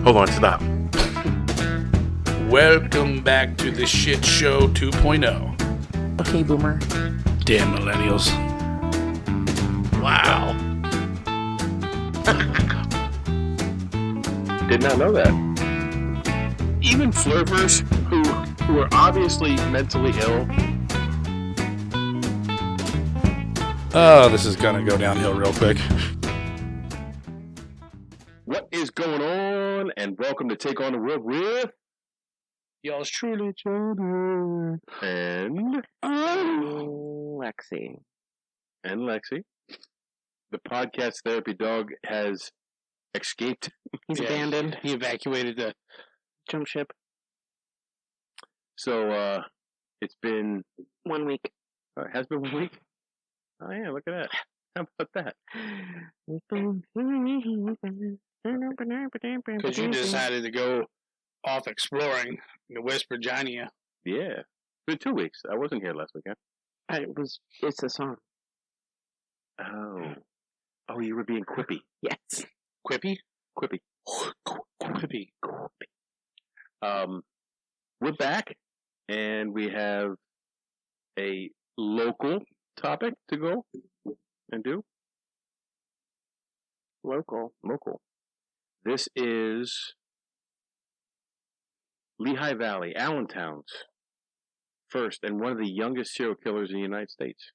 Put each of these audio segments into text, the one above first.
Hold on, stop. Welcome back to the Shit Show 2.0. Okay, boomer. Damn millennials. Wow. Did not know that. Even flirters who are obviously mentally ill. Oh, this is gonna go downhill real quick. What is going on? And welcome to Take on the World with Y'all's truly children. and Lexi. Lexi. The podcast therapy dog has escaped. He's abandoned. He evacuated the Jump ship. So it's been 1 week. it has been 1 week. Oh yeah, look at that. How about that? because you decided to go off exploring in West Virginia. Yeah. It's been 2 weeks. I wasn't here last weekend. It's a song. Oh, you were being quippy. Yes. Quippy? Quippy. Quippy. We're back, and we have a local topic to go and do. Local. This is Lehigh Valley, Allentown's first and one of the youngest serial killers in the United States.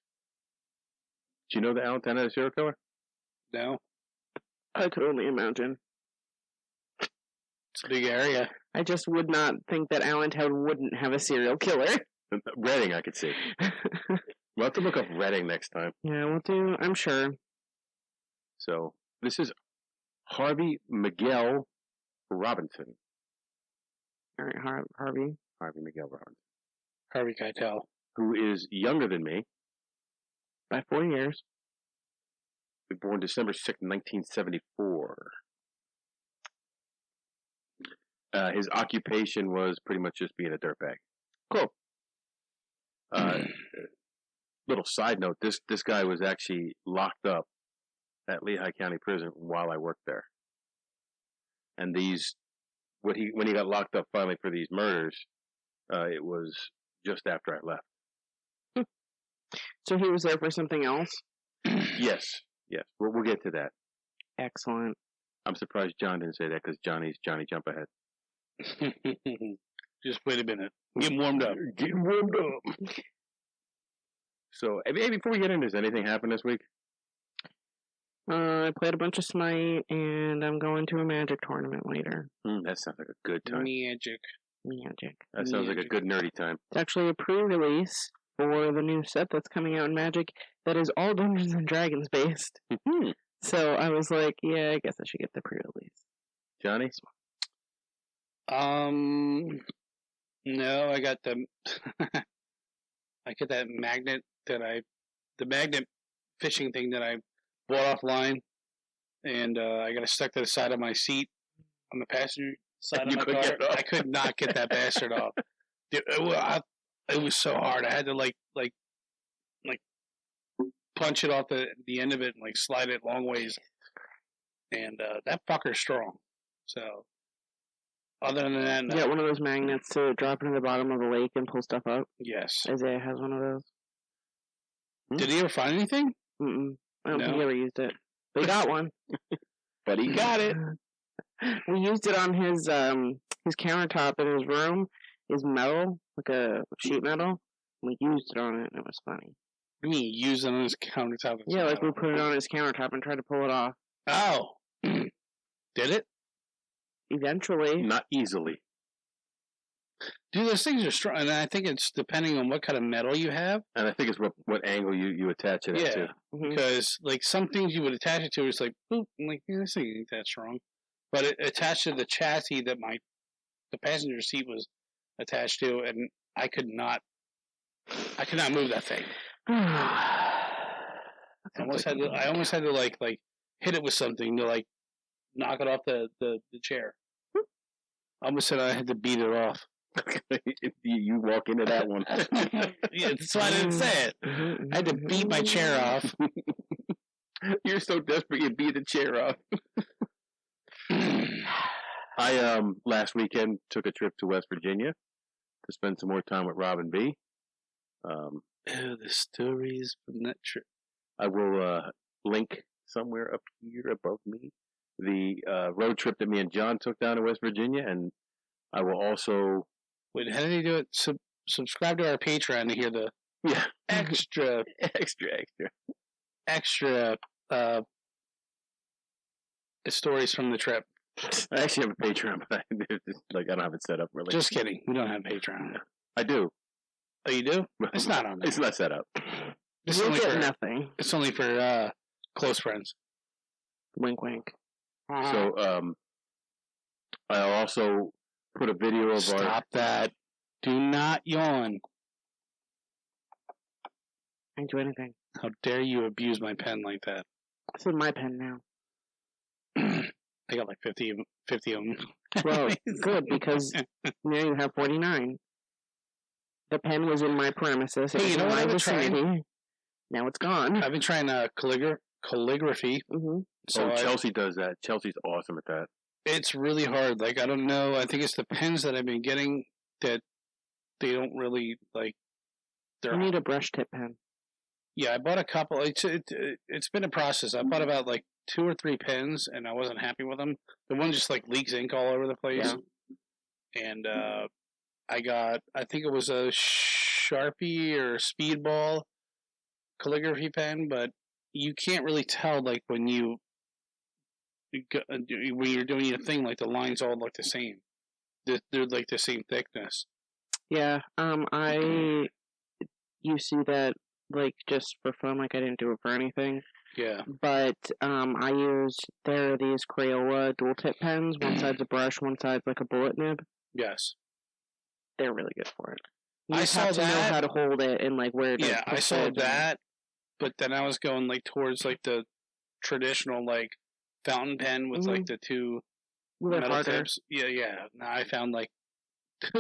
Do you know that Allentown had a serial killer? No. I could only imagine. It's a big area. I just would not think that Allentown wouldn't have a serial killer. Reading, I could see. We'll have to look up Reading next time. Yeah, we'll do, I'm sure. So, this is Harvey Miguel Robinson. All right, Harvey. Harvey Miguel Robinson. Harvey Keitel. Who is younger than me. By 4 years. He was born December 6th, 1974. His occupation was pretty much just being a dirtbag. Cool. Little side note, this guy was actually locked up at Lehigh County Prison while I worked there. And when he got locked up finally for these murders, it was just after I left. So he was there for something else? Yes. We'll get to that. Excellent. I'm surprised John didn't say that because Johnny Jump Ahead. Just wait a minute. Get warmed up. So, hey, before we get into this, anything happened this week? I played a bunch of Smite, and I'm going to a Magic tournament later. That sounds like a good time. Magic. That sounds like a good nerdy time. It's actually a pre-release for the new set that's coming out in Magic that is all Dungeons and Dragons based. So I was like, yeah, I guess I should get the pre-release. Johnny? No, I got that magnet the magnet fishing thing that I bought offline, and I got it stuck to the side of my seat on the passenger side of my car. I could not get that bastard off. Dude, it was so hard. I had to like punch it off the end of it and like slide it long ways, and that fucker's strong. So other than that, no. You got one of those magnets to drop into the bottom of the lake and pull stuff up? Yes. Isaiah has one of those. Did he ever find anything? I don't think he ever used it. They got one. But he got it. We used it on his countertop in his room. His metal, like a sheet metal. We used it on it, and it was funny. What do you mean, use it on his countertop? Yeah, like we put it on his countertop and tried to pull it off. Oh. Did it? Eventually. Not easily. Dude, those things are strong, and I think it's depending on what kind of metal you have. And I think it's what angle you attach it to. Because like some things you would attach it to, it's like, boop, I'm like, this thing ain't that strong. But it attached to the chassis that the passenger seat was attached to, and I could not move that thing. I almost had to like hit it with something to like knock it off the chair. I almost said I had to beat it off. You walk into that one. Yeah, that's why I didn't say it. I had to beat my chair off. You're so desperate you beat the chair off. I last weekend took a trip to West Virginia to spend some more time with Robin B. Oh, the stories from that trip. I will link somewhere up here above me the road trip that me and John took down to West Virginia, and I will also. Wait, how did he do it? Subscribe to our Patreon to hear the extra stories from the trip. I actually have a Patreon, but I don't have it set up really. Just kidding. We don't have Patreon. I do. Oh, you do? It's not on there. It's not set up. It's You'll only get for nothing. It's only for close friends. Wink, wink. So I'll also put a video of Stop that. Do not yawn. I didn't do anything. How dare you abuse my pen like that? This is my pen now. I got like 50 of them. Well, good, because now you have 49. The pen was in my premises. It Hey, was you know in what my I've been vicinity. Now it's gone. I've been trying calligraphy. Mm-hmm. So Chelsea does that. Chelsea's awesome at that. It's really hard. Like, I don't know. I think it's the pens that I've been getting that they don't really, like, You need a brush tip pen. Yeah, I bought a couple. It's been a process. I bought about, like, 2 or 3 pens, and I wasn't happy with them. The one just, like, leaks ink all over the place. Yeah. And I think it was a Sharpie or Speedball calligraphy pen, but you can't really tell, like, when you're doing your thing, like, the lines all look the same. They're like the same thickness. Yeah, you see that, like, just for fun, like, I didn't do it for anything. Yeah. But, there are these Crayola dual tip pens. One side's a brush, one side's like a bullet nib. Yes. They're really good for it. You I just saw have to know that. how to hold it and, like, where to Yeah, I put saw it. that, but then I was going, like, towards, like, the traditional, like, fountain pen with, like, the 2 metal harder. tips. Yeah. Now I found, like,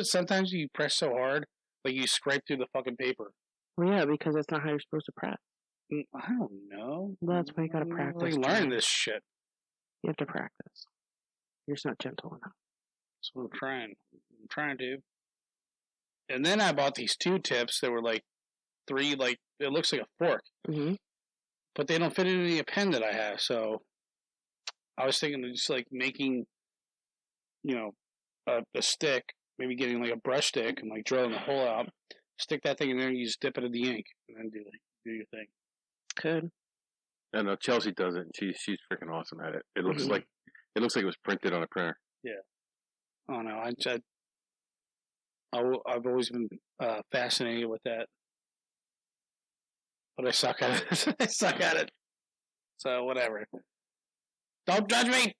sometimes you press so hard, like, you scrape through the fucking paper. Well, yeah, because that's not how you're supposed to press. I don't know. Well, that's why you gotta practice. Like, learn this shit. You have to practice. You're just not gentle enough. That's what I'm trying. I'm trying to. And then I bought these 2 tips that were, like, 3, like, it looks like a fork. Mm-hmm. But they don't fit into a pen that I have, so I was thinking of just, like, making, a stick, maybe getting, like, a brush stick and, like, drilling the hole out, stick that thing in there, and you just dip it in the ink, and then do your thing. Could. I know Chelsea does it. And she's freaking awesome at it. It looks like it was printed on a printer. Yeah. Oh no, I've always been fascinated with that, but I suck at it. I suck at it. So whatever. Don't judge me.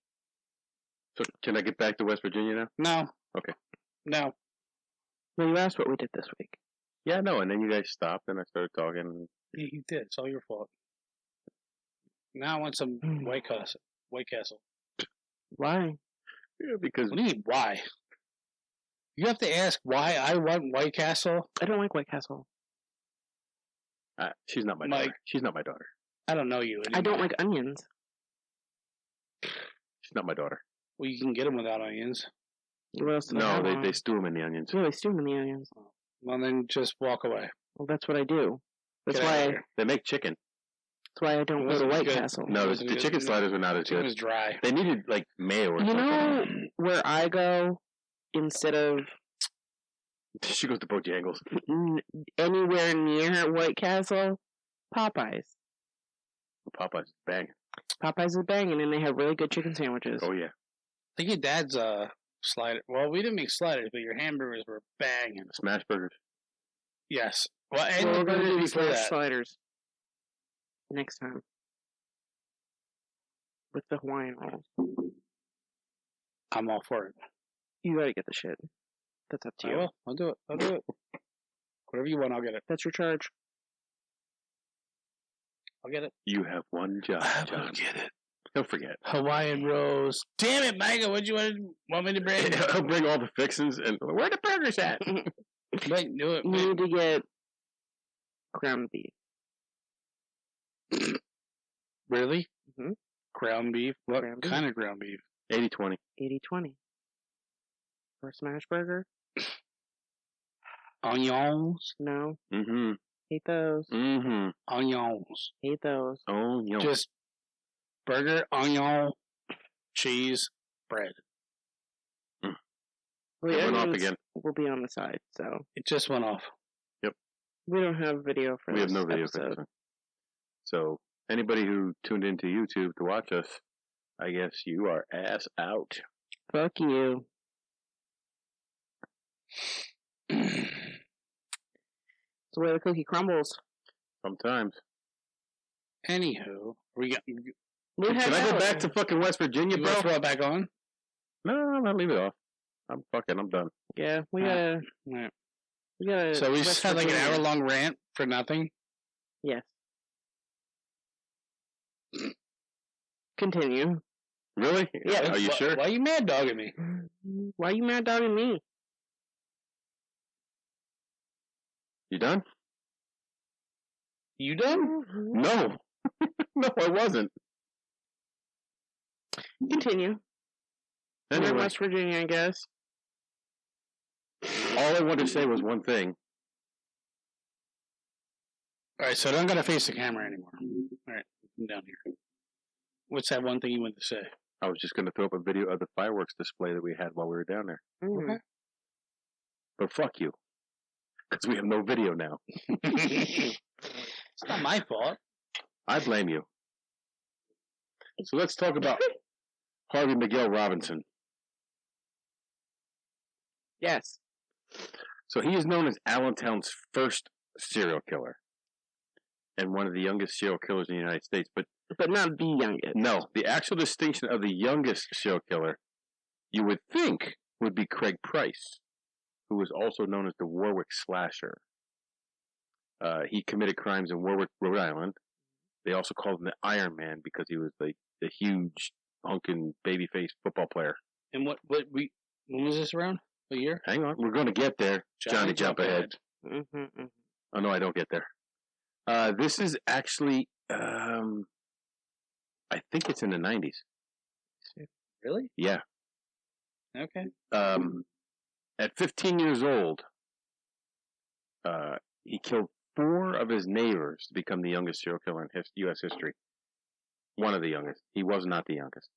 So can I get back to West Virginia now? No. Okay. No. Well, you asked what we did this week. Yeah, no. And then you guys stopped, and I started talking. Yeah, you did. It's all your fault. Now I want some White Castle. Why? Yeah, because What do you mean, why? You have to ask why I want White Castle? I don't like White Castle. she's not my daughter. She's not my daughter. I don't know you anymore. I don't like onions. She's not my daughter. Well, you can get them without onions. What else do No, they stew them in the onions. Yeah, they stew them in the onions. Well, then just walk away. Well, that's what I do. That's Get out of why. here. They make chicken. That's why I don't go to wasn't White good. Castle. No, Wasn't the good. chicken sliders were not as It good. was dry. They needed like mayo or You something. know where I go instead of She goes to Bojangles. anywhere near White Castle? Popeyes. Popeyes is banging. Popeyes is banging, and they have really good chicken sandwiches. Oh yeah. I think your dad's slider. Well, we didn't make sliders, but your hamburgers were banging. Smash burgers. Yes. Well, and Well, the we're going to burgers do before smash that. sliders next time with the Hawaiian rolls. I'm all for it. You gotta get the shit. That's up to I you. will. I'll do it. Whatever you want, I'll get it. That's your charge. I'll get it. You have one job, John. get it. Don't forget. Hawaiian rolls. Damn it, Micah. What you want me to bring? I'll bring all the fixins and where the burgers at? Wait, do it. You need to get ground beef. Really? Mhm. Ground beef? What Ground beef. kind of ground beef? 80-20. 80-20. For a smash burger? Onions. No. Mm-hmm. Hate those. Mm-hmm. Onions. Hate those. Oh, no. Just burger, onion, cheese, bread. Well, It went off onions again. will be on the side, so It just went off. we don't have video for We this have no video for episode. this one. So, anybody who tuned into YouTube to watch us, I guess you are ass out. Fuck you. It's the way the cookie crumbles. Sometimes. Anywho, we got. We Can had I go that. back to fucking West Virginia, You bro? want to throw it back on? No, leave it off. I'm done. Yeah, we Alright. gotta. Right. We gotta. So we West just had like an Virginia. hour-long rant for nothing. Yes. Continue. Really? Yeah. Are you sure? Why are you mad dogging me? Why you mad dogging me? You done? You done? No. No, I wasn't. Continue. We're in Anyway, West Virginia, I guess. all I wanted to say was one thing. All right, so don't gotta face the camera anymore. All right, I'm down here. What's that one thing you wanted to say? I was just going to throw up a video of the fireworks display that we had while we were down there. Mm. But fuck you. Because we have no video now. It's not my fault. I blame you. So let's talk about Harvey Miguel Robinson. Yes. So he is known as Allentown's first serial killer. And one of the youngest serial killers in the United States. But not the youngest. no, the actual distinction of the youngest serial killer, you would think, would be Craig Price, who was also known as the Warwick Slasher. He committed crimes in Warwick, Rhode Island. They also called him the Iron Man because he was the huge, hunking, baby-faced football player. And when was this around? A year? Hang on, we're going to get there. Johnny, jump ahead. Mm-hmm. Oh, no, I don't get there. This is actually, I think it's in the 90s. Really? Yeah. Okay. At 15 years old, he killed 4 of his neighbors to become the youngest serial killer in U.S. history. One of the youngest. He was not the youngest.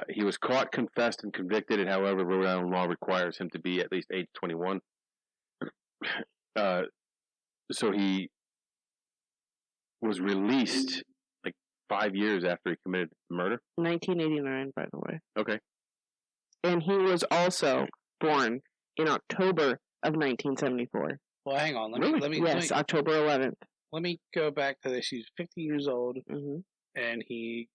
He was caught, confessed, and convicted, and however, Rhode Island law requires him to be at least age 21. So he was released like 5 years after he committed murder. 1989, by the way. Okay. And he was also born in October of 1974. Well, hang on. Really? Yes, October 11th. Let me go back to this. He's 15 years old, Mm-hmm. and he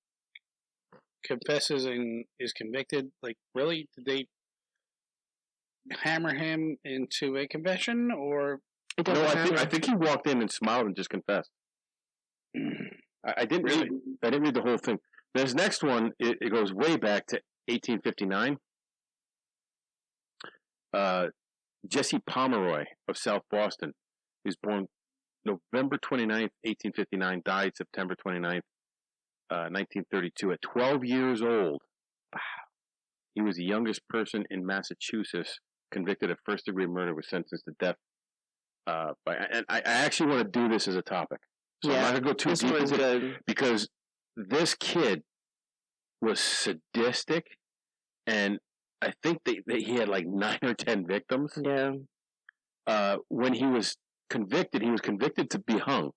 confesses and is convicted. Like, really? Did they hammer him into a confession, or It No, doesn't I matter. think he walked in and smiled and just confessed. I didn't Really? I didn't read the whole thing. This next one, it goes way back to 1859. Jesse Pomeroy of South Boston. He was born November 29th, 1859, died September 29th, 1932, at 12 years old. Wow. He was the youngest person in Massachusetts convicted of first-degree murder, was sentenced to death. And I actually want to do this as a topic. So I'm not going to go too this deep one's into it, good. because this kid was sadistic, and I think he had like 9 or 10 victims. Yeah. When he was convicted to be hung.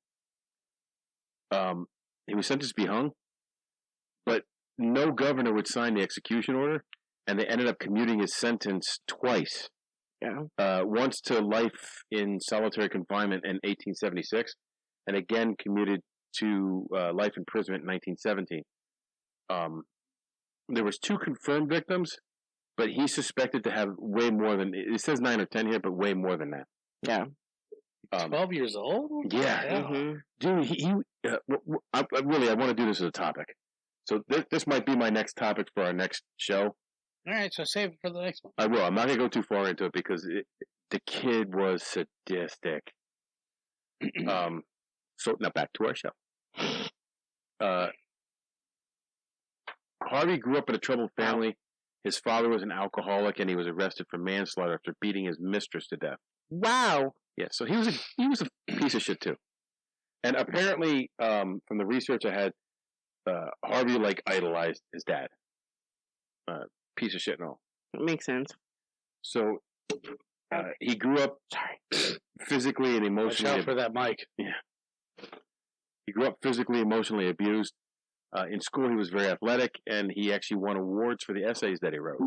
He was sentenced to be hung, but no governor would sign the execution order, and they ended up commuting his sentence twice. Yeah. Once to life in solitary confinement in 1876, and again commuted to life imprisonment in 1917. There was 2 confirmed victims, but he's suspected to have way more than, it says 9 or 10 here, but way more than that. Yeah. 12 years old? Yeah. Mm-hmm. Dude, I want to do this as a topic. So this might be my next topic for our next show. All right, so save it for the next one. I will. I'm not going to go too far into it because the kid was sadistic. So now back to our show. Harvey grew up in a troubled family. His father was an alcoholic, and he was arrested for manslaughter after beating his mistress to death. Wow. Yeah, so he was a piece of shit too. And apparently, from the research I had, Harvey idolized his dad. Piece of shit and all. It makes sense. So he grew up physically and Watch emotionally. out for that mic. Yeah. He grew up physically, emotionally abused. In school, he was very athletic, and he actually won awards for the essays that he wrote.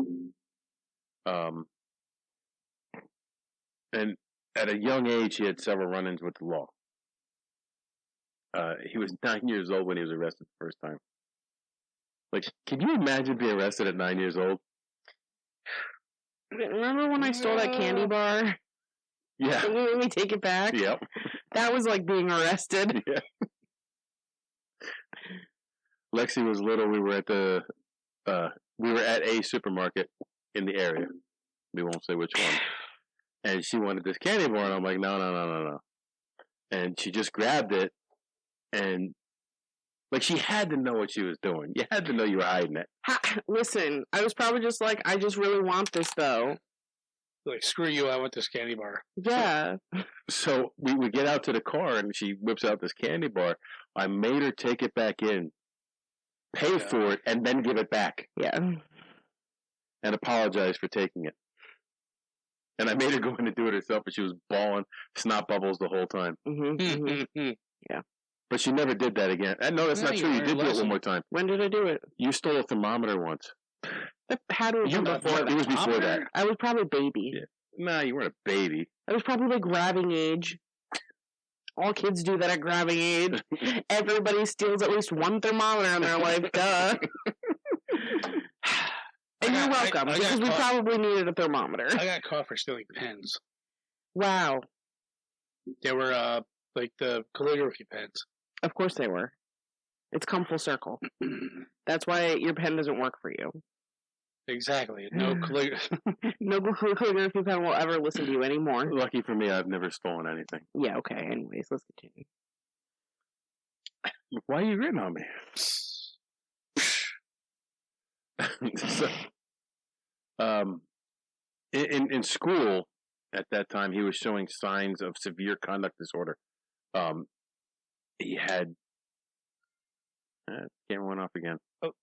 And at a young age, he had several run-ins with the law. He was 9 years old when he was arrested the first time. Can you imagine being arrested at 9 years old? Remember when I stole that candy bar? Yeah. Let me take it back. Yep. That was like being arrested. Yeah. Lexi was little. We were at a supermarket in the area. We won't say which one. And she wanted this candy bar, and I'm like, no. And she just grabbed it, and she had to know what she was doing. You had to know you were hiding it. Listen, I was probably just like, I just really want this, though. Screw you, I want this candy bar. Yeah. So we get out to the car, and she whips out this candy bar. I made her take it back in, pay for it, and then give it back. Yeah. And apologize for taking it. And I made her go in and do it herself, and she was bawling snot bubbles the whole time. Mm-hmm. Yeah. But she never did that again. No, that's not true. You did do it one more time. When did I do it? You stole a thermometer once. How do It was before that. I was probably a baby. Yeah. Nah, you weren't a baby. I was probably grabbing age. All kids do that at grabbing age. Everybody steals at least one thermometer in their life. Duh. And you're welcome, because we probably needed a thermometer. I got caught for stealing pens. Wow. They were the calligraphy pens. Of course they were. It's come full circle. That's why your pen doesn't work for you. Exactly. No No calligraphy pen will ever listen to you anymore. Lucky for me, I've never stolen anything. Yeah, okay. Anyways, let's continue. Why are you gritting on me? In school at that time, he was showing signs of severe conduct disorder. He had camera went off again. Oh,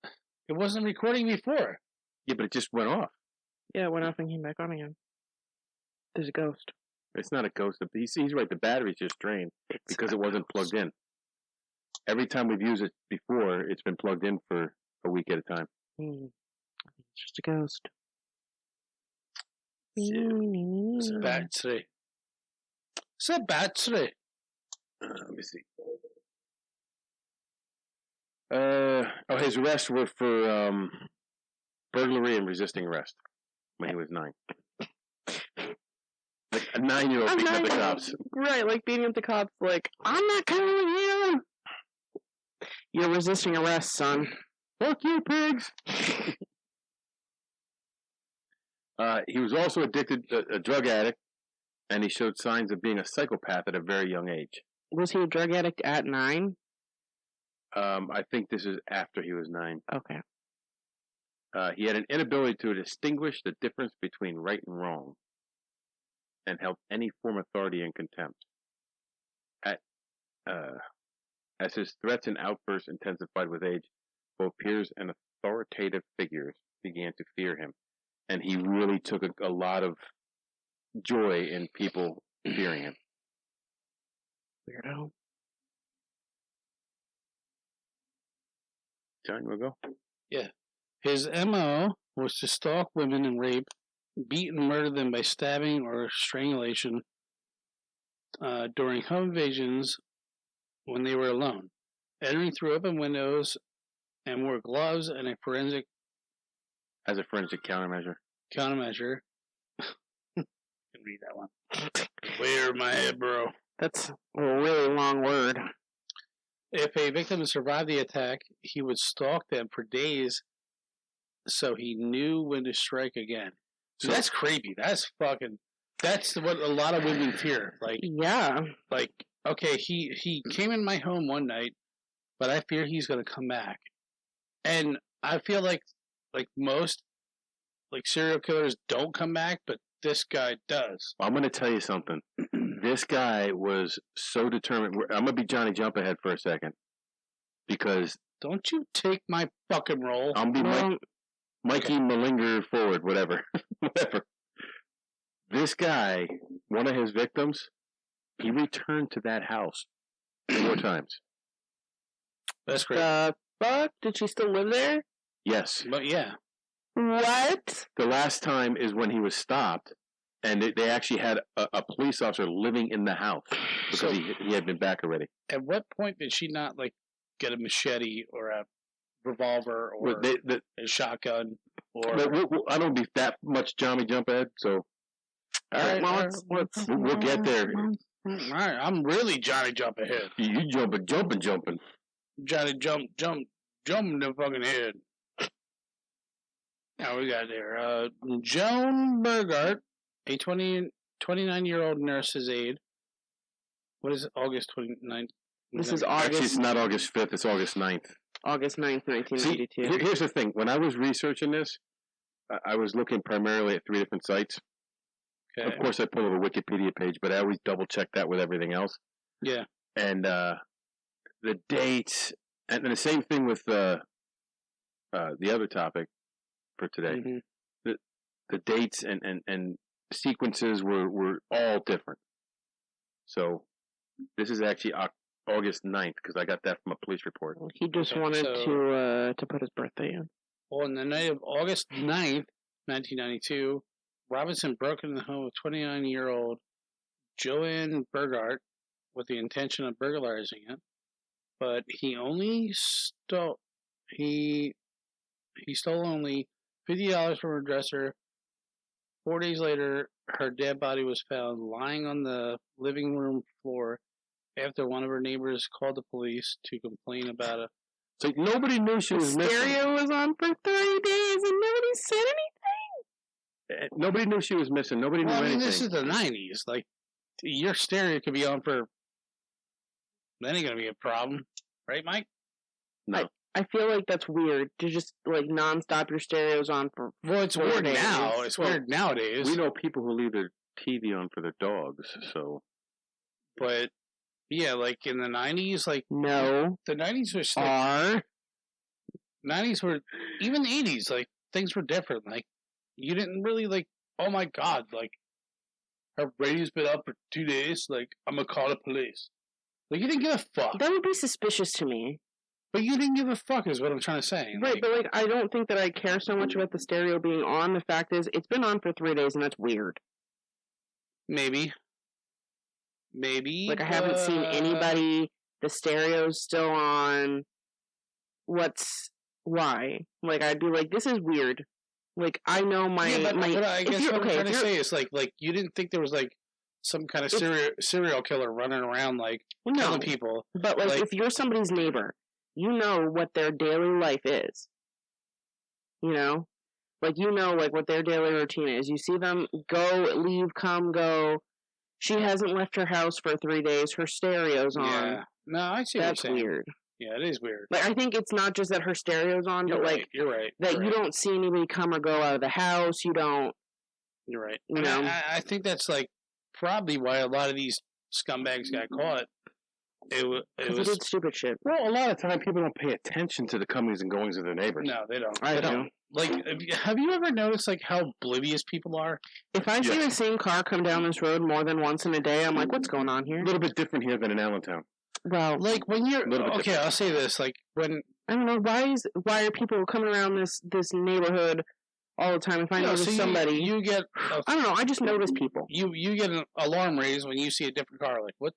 it wasn't recording before. Yeah, but it just went off. Yeah, it went off and came back on again. There's a ghost. It's not a ghost. He's right. The battery's just drained because it wasn't plugged in. Every time we've used it before, it's been plugged in for a week at a time. It's just a ghost. It's a battery. It's a battery. Let me see. His arrests were for burglary and resisting arrest when he was 9. Like a 9-year-old beating up the cops. Right, like beating up the cops. Like, I'm not coming with you. You're resisting arrest, son. Fuck you, pigs. He was also addicted, a drug addict, and he showed signs of being a psychopath at a very young age. Was he a drug addict at 9? I think this is after he was 9. Okay. He had an inability to distinguish the difference between right and wrong, and held any form of authority in contempt. As his threats and outbursts intensified with age, both peers and authoritative figures began to fear him, and he really took a lot of joy in people fearing him. Weirdo. John, you want to go? Yeah. His MO was to stalk women and rape, beat and murder them by stabbing or strangulation during home invasions when they were alone, entering through open windows, and wore gloves and a forensic countermeasure. Can read that one. Clear my head, bro. That's a really long word. If a victim survived the attack, he would stalk them for days so he knew when to strike again. So that's creepy. That's what a lot of women fear. Yeah. Okay, he came in my home one night, but I fear he's going to come back. And I feel like most like serial killers don't come back, but this guy does. I'm going to tell you something. This guy was so determined. I'm going to be Johnny Jump Ahead for a second. Because... Don't you take my fucking role. I'm be Mikey Malinger forward, whatever. Whatever. This guy, one of his victims, he returned to that house 4 times. That's great. Fuck? Did she still live there? Yes. But yeah. What? The last time is when he was stopped, and they actually had a police officer living in the house because he had been back already. At what point did she not, like, get a machete or a revolver or a shotgun? Or I don't be that much Johnny Jump Ahead, so... All right, well, we'll get there. All right, I'm really Johnny Jump Ahead. You jumping. Johnny jump in the fucking head. Now we got there. Joan Gerhart, a 29-year-old nurse's aide. What is it? August 29th? This is August. Actually, it's not August 5th. It's August 9th. August 9th, 1992. See, here's the thing. When I was researching this, I was looking primarily at 3 different sites. Okay. Of course, I pulled up a Wikipedia page, but I always double-check that with everything else. Yeah. And the dates, and the same thing with the other topic for today. Mm-hmm. The dates and sequences were all different. So this is actually August 9th, because I got that from a police report. He just wanted to put his birthday in. Well, on the night of August 9th, 1992, Robinson broke into the home of 29-year-old Joanne Gerhart with the intention of burglarizing it, but he stole only $50 from her dresser. 4 days later, her dead body was found lying on the living room floor after one of her neighbors called the police to complain about it. So nobody knew she was missing. The stereo was on for 30 days and nobody said anything. Nobody knew she was missing. Nobody knew anything. This is the 90s. Like, your stereo could be on for... That ain't gonna be a problem. Right, Mike? No. I feel like that's weird to just, like, non-stop your stereos on for... Well, it's weird now. It's weird nowadays. We know people who leave their TV on for their dogs, so... But... Yeah, like in the 90s, like... No. The 90s were still... 90s were... Even the 80s, like, things were different. Like, you didn't really, like... Oh my god, like... Her radio's been up for 2 days, like, I'm gonna call the police. Like, you didn't give a fuck. That would be suspicious to me. But you didn't give a fuck is what I'm trying to say. Right, like, but, like, I don't think that I care so much about the stereo being on. The fact is, it's been on for 3 days, and that's weird. Maybe. Like, I haven't seen anybody, the stereo's still on, why? Like, I'd be like, this is weird. Like, I know my... Yeah, but I guess what I'm trying to say is, like, you didn't think there was, like, some kind of serial killer running around, like, killing people. But, like, if you're somebody's neighbor, you know what their daily life is. You know? Like, you know, like, what their daily routine is. You see them go, leave, come, go... She hasn't left her house for 3 days. Her stereo's on. Yeah. No, I see what you're saying. That's weird. Yeah, it is weird. Like, I think it's not just that her stereo's on, you're but, right. like... You're right. That you don't see anybody come or go out of the house. You don't... You're right. You know? I think that's, like, probably why a lot of these scumbags got caught. It was... They did stupid shit. Well, a lot of time people don't pay attention to the comings and goings of their neighbors. No, they don't. I don't. Like, have you ever noticed, like, how oblivious people are? If I see the same car come down this road more than once in a day, I'm like, what's going on here? A little bit different here than in Allentown. Well, like, when you're... Okay, different. I'll say this. Like, when... I don't know, why are people coming around this neighborhood all the time? If I notice somebody... You get... I don't know, I just notice people. You get an alarm raised when you see a different car. Like, what?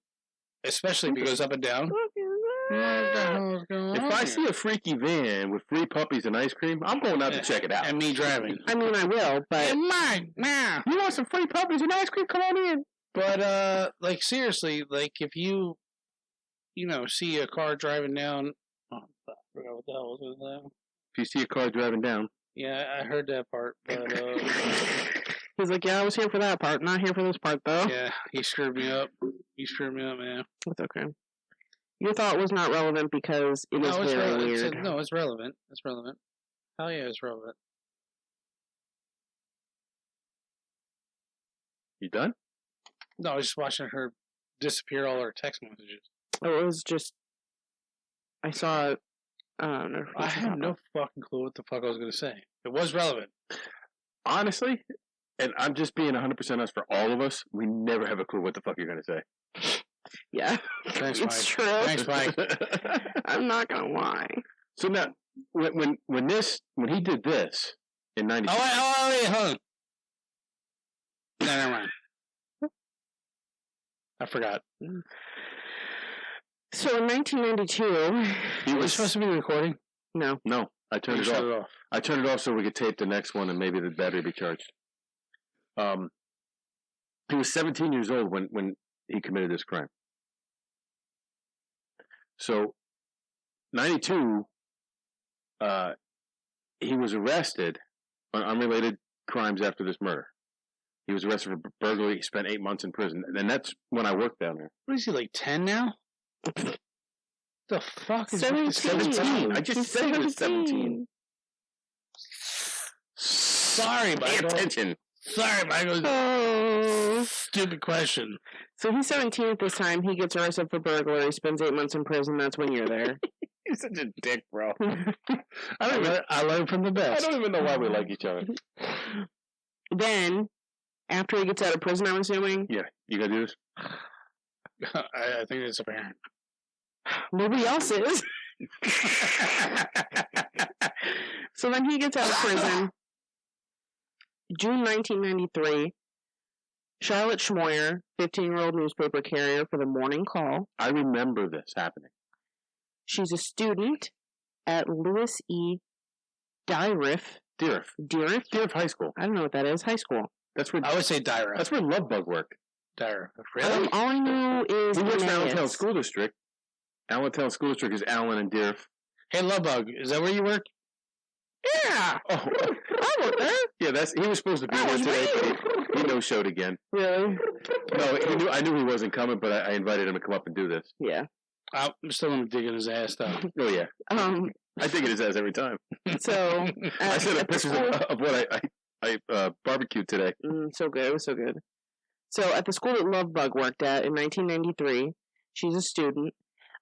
Especially if it goes up and down. What the hell is going on? If I see a freaky van with free puppies and ice cream, I'm going out to check it out. And me driving. I mean, I will, but... Hey, Mike, nah. You want some free puppies and ice cream? Come on in. But, like, seriously, like, if you see a car driving down... Oh, I forgot what the hell was it. If you see a car driving down... Yeah, I heard that part, but, He's like, yeah, I was here for that part, not here for this part, though. Yeah, he screwed me up. Man. It's okay. Your thought was not relevant because it is very weird. It's relevant. It's relevant. Hell yeah, it's relevant. You done? No, I was just watching her disappear all her text messages. Oh, it was just. I saw it. I have no fucking clue what the fuck I was going to say. It was relevant. Honestly, and I'm just being 100% honest for all of us, we never have a clue what the fuck you're going to say. Yeah. Thanks, It's Mike. true. Thanks, Mike. I'm not going to lie. So now, when he did this in 92. Wait, hold on. No, never mind. I forgot. So in 1992, He Was was supposed to be recording? no. No, I turned You it shut off. it off. I turned it off so we could tape the next one and maybe the battery be charged. He was 17 years old when he committed this crime. So, 92, he was arrested on unrelated crimes after this murder. He was arrested for burglary. He spent 8 months in prison, and that's when I worked down there. What is he, like 10 now? The fuck is 17. I just He's said he was 17. Sorry, Pay Michael. attention. Sorry, Michael. Oh. Stupid question. So he's 17 at this time. He gets arrested for burglary. Spends 8 months in prison. That's when you're there. You're such a dick, bro. I learned from the I best. don't even know why we like each other. Then, after he gets out of prison, I'm assuming, Yeah, you gotta do this? I think it's apparent. nobody else is. So then he gets out of prison. June 1993. Charlotte Schmoyer, 15-year-old newspaper carrier for the Morning Call. I remember this happening. She's a student at Lewis E. Diriff. Deeriff High School. I don't know what that is. High school. That's where I would say Dyra. That's where Lovebug worked. Dyra. Really? All I know is He works in Emmaus. Allentown School District. Allentown School District is Allen and Deeriff. Hey, Lovebug, is that where you work? Yeah. Oh, I work there. yeah. He was supposed to be That here was today, me. but he no-showed again. Really? No, I knew he wasn't coming, but I invited him to come up and do this. Yeah. I'm still going to dig in his ass, though. Oh yeah, Um. I think it is as every time. So I sent him at the pictures school, of what I barbecued today. so good. It was so good. So at the school that Lovebug worked at in 1993, she's a student.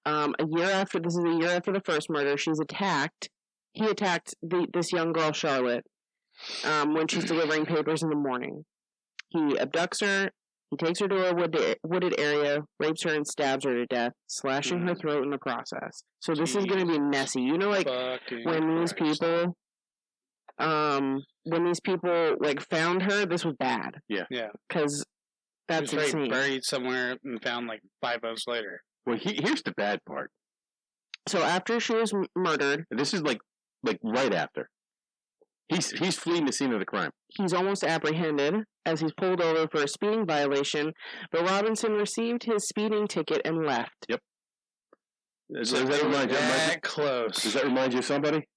This is a year after the first murder. She's attacked. He attacked this young girl, Charlotte, when she's delivering papers in the morning. He abducts her. He takes her to a wooded area, rapes her, and stabs her to death, slashing her throat in the process. So this is going to be messy. You know, like when these people like found her, this was bad. Yeah. Because that's He was insane. buried somewhere and found like 5 months later. Well, here's the bad part. So after she was murdered, This is like right after. He's fleeing the scene of the crime. he's almost apprehended as he's pulled over for a speeding violation, but Robinson received his speeding ticket and left. Yep. Does So that remind you? that close. Does that remind you of somebody?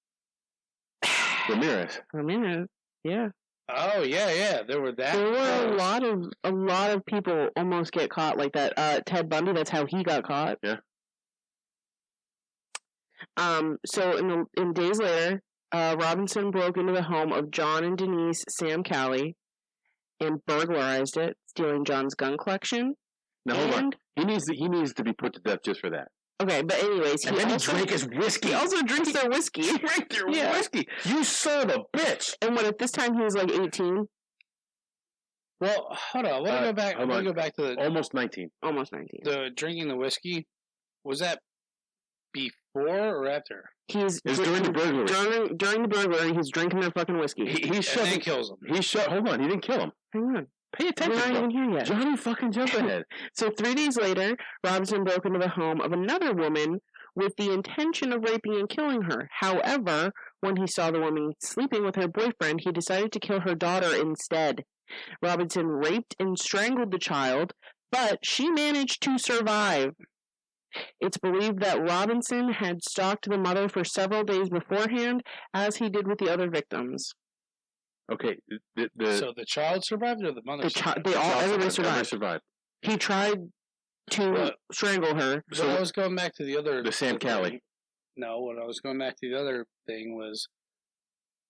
Ramirez. Ramirez, yeah. Oh yeah. There were that. There were close. a lot of people almost get caught like that. Ted Bundy, that's how he got caught. Yeah. So in days later, Robinson broke into the home of John and Denise Sam Calley and burglarized it, stealing John's gun collection. Now hold on. He needs to be put to death just for that. Okay, but anyways, And then he drank his whiskey. He also drinks their whiskey. Drink their Yeah. whiskey. You son of a bitch. And at this time he was like 18, Well, hold on. Let me go back. hold Let on. me go back to the Almost 19. almost 19. drinking the whiskey. Was that before or after? He's It was during the burglary. During the burglary, he's drinking their fucking whiskey. He And shot. then kills him. Hold on. He didn't kill him. Hang on, Pay we're attention. not bro. even here yet. Johnny fucking jump ahead. So 3 days later, Robinson broke into the home of another woman with the intention of raping and killing her. However, when he saw the woman sleeping with her boyfriend, he decided to kill her daughter instead. Robinson raped and strangled the child, but she managed to survive. It's believed that Robinson had stalked the mother for several days beforehand, as he did with the other victims. Okay. So the child survived or the mother? survived? Everybody survived. Everybody survived. He tried to Well, strangle her. So I was going back to the other. The Sam Calley. No, what I was going back to the other thing was,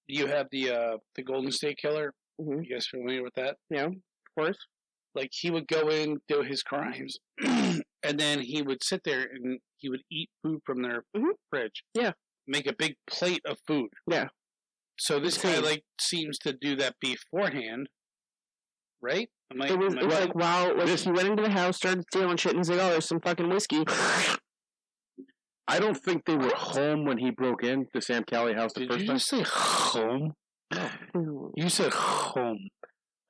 you have the Golden State Killer. Mm-hmm. You guys familiar with that? Yeah, of course. like he would go in, do his crimes, and then he would sit there and he would eat food from their fridge. Yeah. Make a big plate of food. Yeah. So this guy like seems to do that beforehand, right? It's like wow, like he went into the house, started stealing shit, and he's like, "Oh, there's some fucking whiskey." I don't think they were home when he broke in the Sam Cali house the first time. Did you just say home? No. You said home.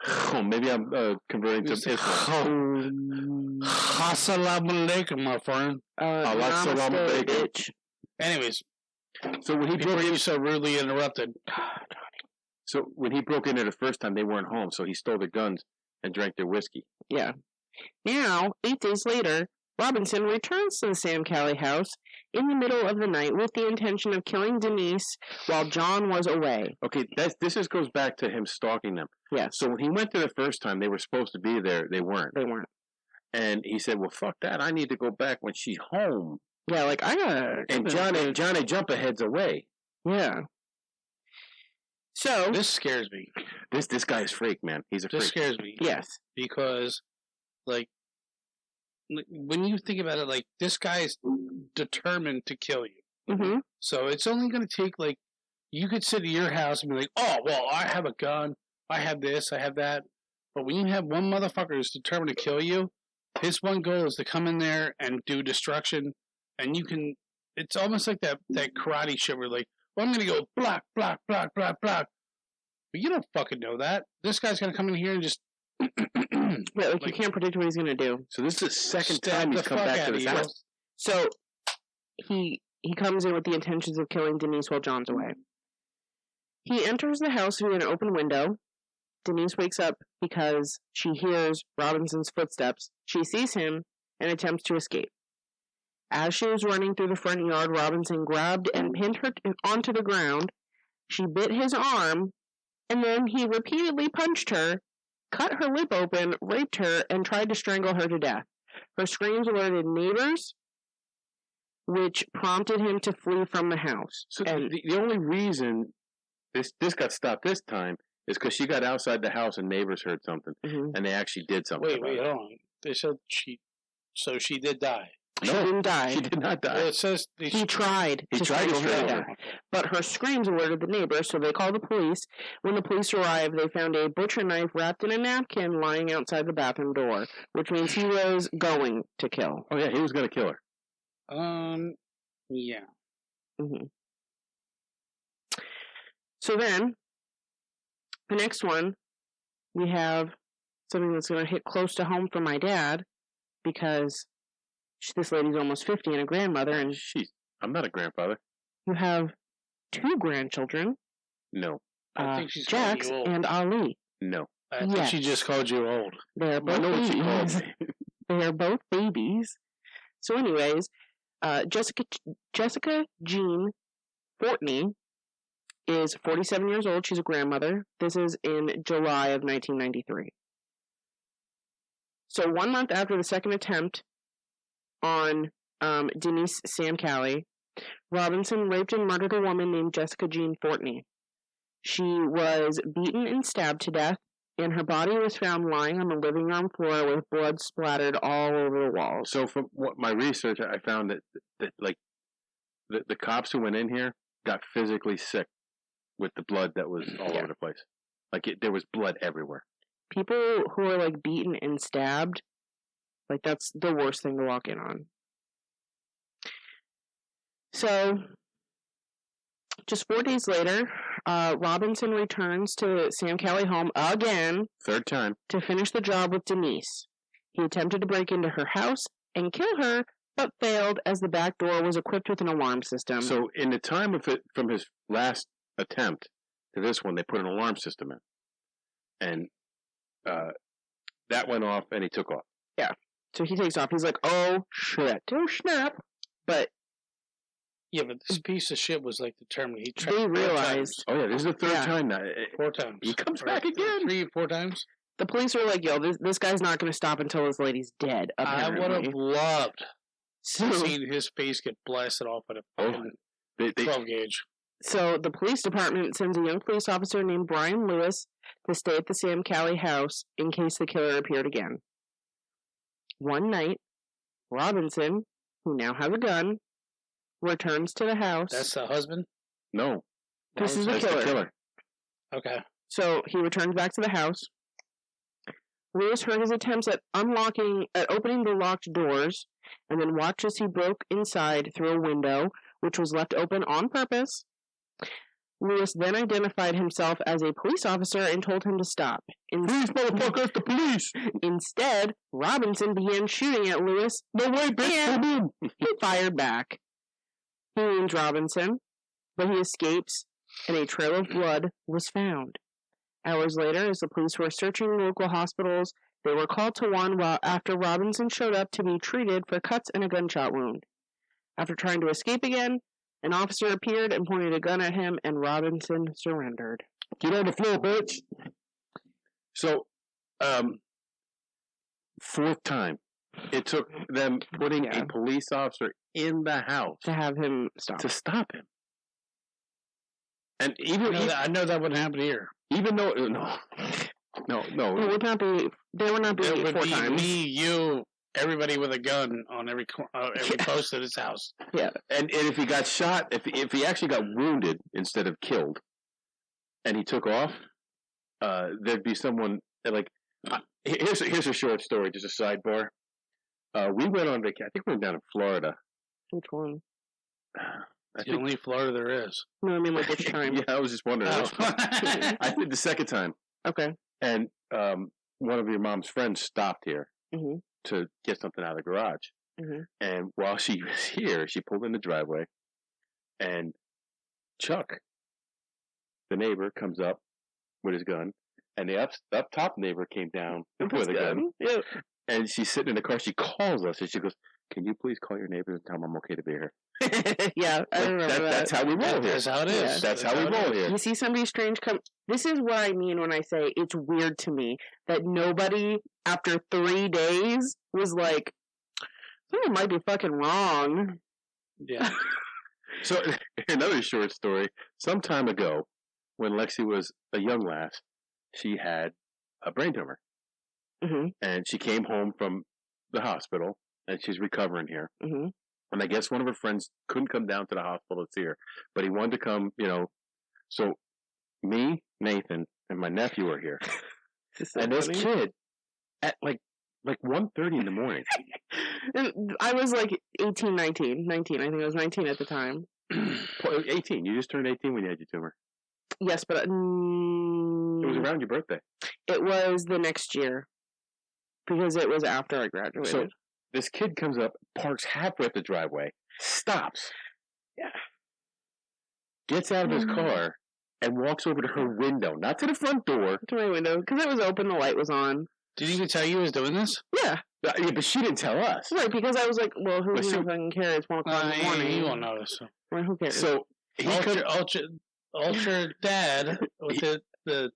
Oh, maybe I'm converting to Islam. Assalamu alaikum, my friend. Namaste, bitch. Anyways, so when he broke in, so rudely interrupted. So when he broke in there the first time, they weren't home, so he stole their guns and drank their whiskey. Yeah. Now, 8 days later, Robinson returns to the Sam Cali house in the middle of the night with the intention of killing Denise while John was away. Okay, this goes back to him stalking them. Yeah. So when he went there the first time, they were supposed to be there. They weren't. They weren't. And he said, well, fuck that. I need to go back when she's home. Yeah, like, I gotta... And Johnny Jump-Ahead's away. Yeah. So... This scares me. This guy is freak, man. He's a freak. This scares me. Yes. Because, like, when you think about it, like, this guy is determined to kill you. Mm-hmm. So it's only going to take, like, you could sit at your house and be like, oh, well, I have a gun, I have this, I have that. But when you have one motherfucker who's determined to kill you, his one goal is to come in there and do destruction. And you can, it's almost like that karate shit where, like, well, I'm going to go block, block, block, block, block. But you don't fucking know that. This guy's going to come in here and just... Yeah, like, you can't predict what he's going to do. So this is the second time he's come back to this house. So, he comes in with the intentions of killing Denise while John's away. He enters the house through an open window. Denise wakes up because she hears Robinson's footsteps. She sees him and attempts to escape. As she was running through the front yard, Robinson grabbed and pinned her onto the ground. She bit his arm, and then he repeatedly punched her, cut her lip open, raped her, and tried to strangle her to death. Her screams alerted neighbors, which prompted him to flee from the house. So the only reason this got stopped this time is because she got outside the house and neighbors heard something, and they actually did something. Wait, hold on. They said she did die. She didn't die. She did not die. Well, it says he tried to strangle her to death. But her screams alerted the neighbors, so they called the police. When the police arrived, they found a butcher knife wrapped in a napkin lying outside the bathroom door, which means he was going to kill. Oh yeah, he was going to kill her. Yeah. Mm-hmm. So then, the next one, we have something that's going to hit close to home for my dad, because this lady's almost 50 and a grandmother, and I'm not a grandfather. You have 2 grandchildren. No. I think she's Jax called you old. and Ali. No. I think she just called you old. They're both babies. They're both babies. So anyways, Jessica Jean Fortney is 47 years old. She's a grandmother. This is in July of 1993. So 1 month after the second attempt on Denise Sam Cali, Robinson raped and murdered a woman named Jessica Jean Fortney. She was beaten and stabbed to death, and her body was found lying on the living room floor with blood splattered all over the walls. So from my research, I found that like the cops who went in here got physically sick with the blood that was all over the place. Like there was blood everywhere. People who are like beaten and stabbed, like that's the worst thing to walk in on. So, just 4 days later, Robinson returns to Sam Cali home again. Third time. To finish the job with Denise. He attempted to break into her house and kill her, but failed as the back door was equipped with an alarm system. So, in the time of it, from his last attempt to this one, they put an alarm system in. And that went off, and he took off. Yeah. So he takes off. He's like, oh, shit. Oh, snap. But... Yeah, but this piece of shit was like determined. They realized... Oh, yeah, this is the third time now. 4 times. He comes back again. 3 or 4 times. The police were like, yo, this guy's not going to stop until this lady's dead, apparently. I would have loved to see his face get blasted off at a 12 gauge. So the police department sends a young police officer named Brian Lewis to stay at the Sam Calley house in case the killer appeared again. One night, Robinson, who now has a gun, returns to the house. That's the husband? No. This is the That's killer. the killer. Okay. So he returns back to the house. Lewis heard his attempts at opening the locked doors, and then watched as he broke inside through a window, which was left open on purpose. Lewis then identified himself as a police officer and told him to stop. Please, motherfucker, it's the police! Instead, Robinson began shooting at Lewis. No way, bitch, come in! He fired back. He wounds Robinson, but he escapes, and a trail of blood was found. Hours later, as the police were searching local hospitals, they were called to one after Robinson showed up to be treated for cuts and a gunshot wound. After trying to escape again, an officer appeared and pointed a gun at him, and Robinson surrendered. Get on the floor, bitch! So, fourth time. It took them putting a police officer in the house To have him stop. to stop him. And I know that wouldn't happen here. even though no, It would not be. They would not be It would four be times. me, you, everybody with a gun on every post at his house. Yeah. and if he got shot, if he actually got wounded instead of killed, and he took off, there'd be someone like. Here's a short story, just a sidebar. We went on vacation. I think we went down in Florida. Which one? It's the only Florida there is. No, I mean like which time. Yeah, I was just wondering. Oh. I think the second time. Okay. And one of your mom's friends stopped here Mhm. to get something out of the garage. Mhm. And while she was here, she pulled in the driveway, and Chuck, the neighbor, comes up with his gun, and the up top neighbor came down with a gun. Yeah. And she's sitting in the car. She calls us, and she goes, "Can you please call your neighbor and tell them I'm okay to be here?" Yeah, I remember that. That's how we roll here. That's how it is. Yeah. That's how we roll here. You see somebody strange come. This is what I mean when I say it's weird to me that nobody after 3 days was like, something might be fucking wrong. Yeah. So another short story. Some time ago, when Lexi was a young lass, she had a brain tumor, Mm-hmm. and she came home from the hospital, and she's recovering here. Mm-hmm. And I guess one of her friends couldn't come down to the hospital to see her, but he wanted to come, So me, Nathan, and my nephew are here. And this kid, at like 1:30 in the morning. And I was like 18, 19. I think I was 19 at the time. 18. You just turned 18 when you had your tumor. Yes, but It was around your birthday. it was the next year because it was after I graduated. So this kid comes up, parks halfway up the driveway, stops. Yeah. Gets out of his car and walks over to her window, not to the front door. to my window because it was open, the light was on. Did he even tell you he was doing this? Yeah, Yeah, but she didn't tell us. right. Because I was like, well, who But even fucking cares? It's 1 o'clock in the morning. You won't notice. Well, who cares? So he comes, Ultra dad with the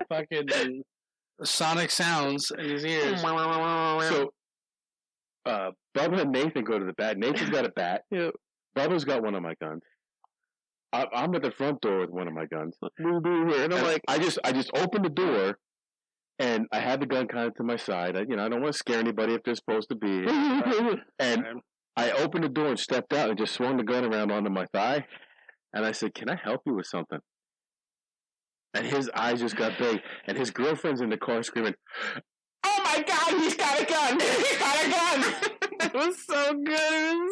fucking sonic sounds in his ears. so Bubba and Nathan go to the bat. Nathan's got a bat. Yeah. Bubba's got one of my guns. I'm at the front door with one of my guns. Here, and I'm like, I just opened the door, and I had the gun kind of to my side. I don't want to scare anybody if they're supposed to be. And I opened the door and stepped out and just swung the gun around onto my thigh. And I said, "Can I help you with something?" And his eyes just got big. And his girlfriend's in the car screaming, "Oh my God, he's got a gun! He's got a gun!" it was so good. It was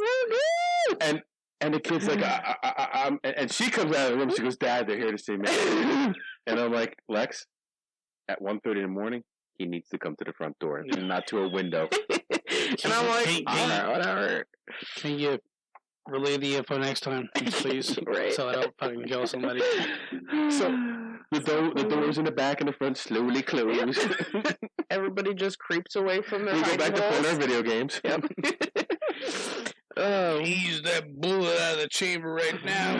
so good. And the kid's like, I'm, and she comes out of the room. She goes, "Dad, they're here to see me." And I'm like, "Lex, at 1:30 in the morning, he needs to come to the front door and not to a window." And I'm like, alright, whatever. Can you relay the info next time, please? Right. So I don't fucking kill somebody. So the doors in the back and the front slowly close. Everybody just creeps away from their We go back to hiding playing our holes. video games. Yep. Oh. Ease that bullet out of the chamber right now.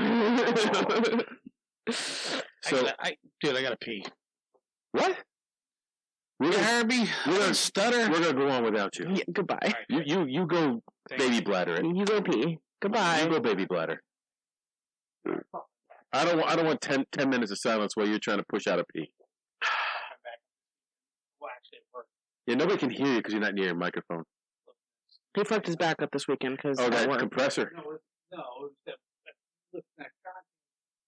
So I gotta pee. what? We're gonna, Harvey, stutter. we're gonna go on without you. Yeah, goodbye. You go baby bladder it. You go pee. Goodbye. You go baby bladder. I don't want 10 minutes of silence while you're trying to push out a pee. actually work. Yeah, nobody can hear you because you're not near your microphone. He fucked his back up this weekend because that compressor. No, it was that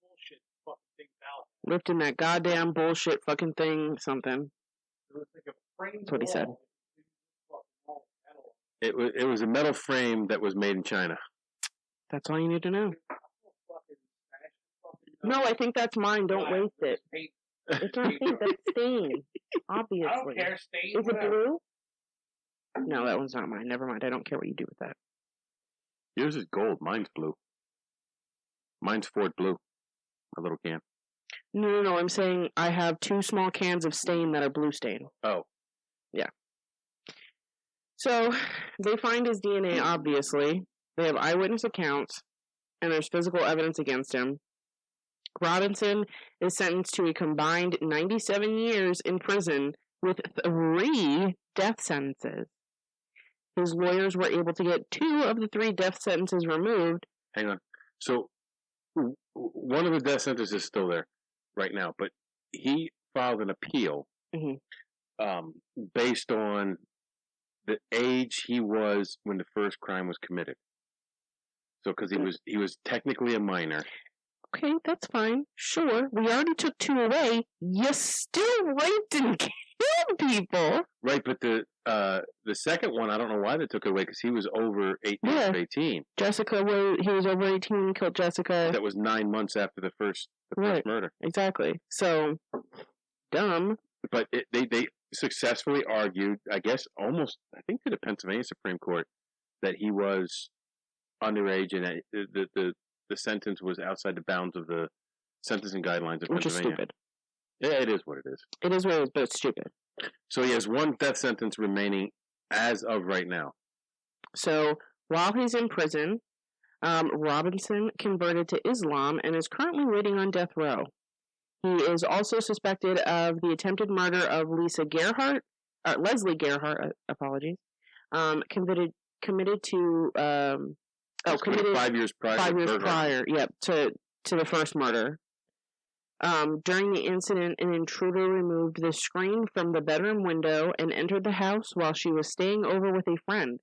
bullshit fucking thing out. Lifting that goddamn bullshit fucking thing, something. It was like a frame. That's what he said. It was a metal frame that was made in China. That's all you need to know. No, I think that's mine. Don't waste it. It's not paint. That's stain. Obviously. I don't care. Stain. Is it blue? No, that one's not mine. Never mind. I don't care what you do with that. Yours is gold. Mine's blue. Mine's Ford Blue. A little can. No. I'm saying I have 2 small cans of stain that are blue stain. Oh. Yeah. So, they find his DNA, obviously. They have eyewitness accounts, and there's physical evidence against him. Robinson is sentenced to a combined 97 years in prison with 3 death sentences. His lawyers were able to get 2 of the 3 death sentences removed. Hang on. So, one of the death sentences is still there right now, but he filed an appeal based on the age he was when the first crime was committed. So, because he was technically a minor. Okay, that's fine. Sure, we already took 2 away. You still raped and killed people. Right, but the second one, I don't know why they took it away because he was over 18. Jessica, he was over 18 and killed Jessica. That was 9 months after the first murder. Exactly. So, dumb. But they successfully argued, I guess, almost, I think, to the Pennsylvania Supreme Court, that he was underage and that the sentence was outside the bounds of the sentencing guidelines of Pennsylvania. Which is stupid. Yeah, it is what it is. It is what it is, but it's stupid. So he has 1 death sentence remaining as of right now. So while he's in prison, Robinson converted to Islam and is currently waiting on death row. He is also suspected of the attempted murder of Leslie Gerhart, apologies. Committed 5 years prior. 5 years prior, to the first murder. During the incident, an intruder removed the screen from the bedroom window and entered the house while she was staying over with a friend.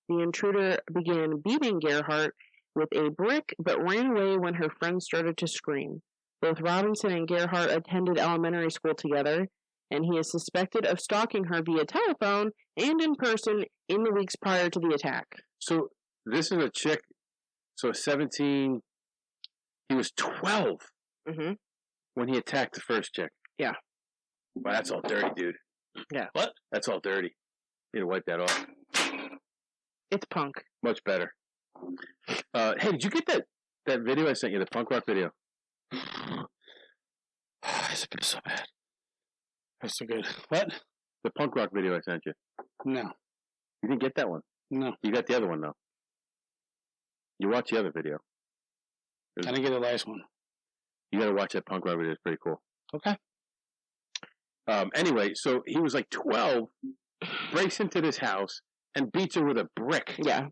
The intruder began beating Gerhart with a brick, but ran away when her friend started to scream. Both Robinson and Gerhart attended elementary school together, and he is suspected of stalking her via telephone and in person in the weeks prior to the attack. So, this is a chick, 17, he was 12 when he attacked the first chick. Yeah. Well, that's all dirty, dude. Yeah. What? That's all dirty. You need to wipe that off. It's punk. Much better. Hey, did you get that video I sent you, the punk rock video? It's been so bad. That's so good. What? The punk rock video I sent you. No. You didn't get that one? No. You got the other one, though. You watch the other video. I didn't get the last one. You gotta watch that punk rock video. It's pretty cool. Okay. Anyway, so he was like 12, breaks into this house, and beats her with a brick. Yeah.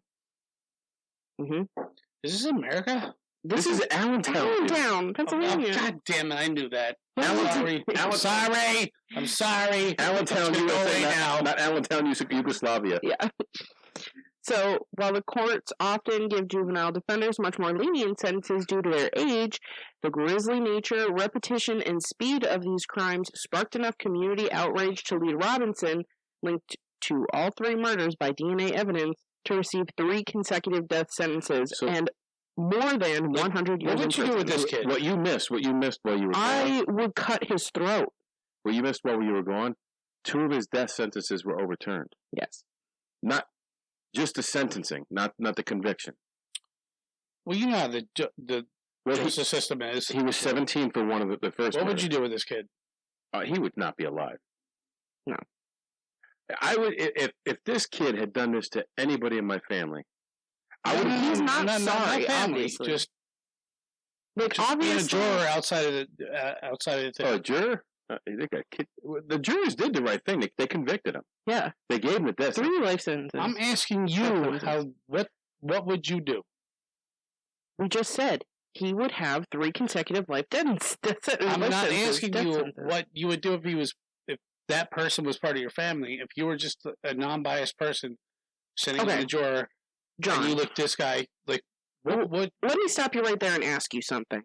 Is this America? This is Allentown, Pennsylvania. Oh, God damn it, I knew that. I'm sorry. Allentown, USA, now. Not Allentown, Yugoslavia. Yeah. So, while the courts often give juvenile defenders much more lenient sentences due to their age, the grisly nature, repetition, and speed of these crimes sparked enough community outrage to lead Robinson, linked to all 3 murders by DNA evidence, to receive 3 consecutive death sentences and more than 100 years in prison. What would you do with this kid? What you missed while you were gone. I would cut his throat. What you missed while you were gone, 2 of his death sentences were overturned. Yes. Not just the sentencing, not the conviction. Well, you know how the justice system is. He was 17 for one of the first. What would you do with this kid? He would not be alive. No. I would if this kid had done this to anybody in my family. I would. He's not sorry. Obviously, just obviously being a juror outside of the thing. Oh, a juror? The jurors did the right thing. They convicted him. Yeah. They gave him the death sentence. 3 life sentences. I'm asking you what would you do? We just said he would have 3 consecutive life sentences. I'm not asking you what you would do if that person was part of your family. If you were just a non-biased person sitting in the drawer, John, and you look this guy like, what? Let me stop you right there and ask you something.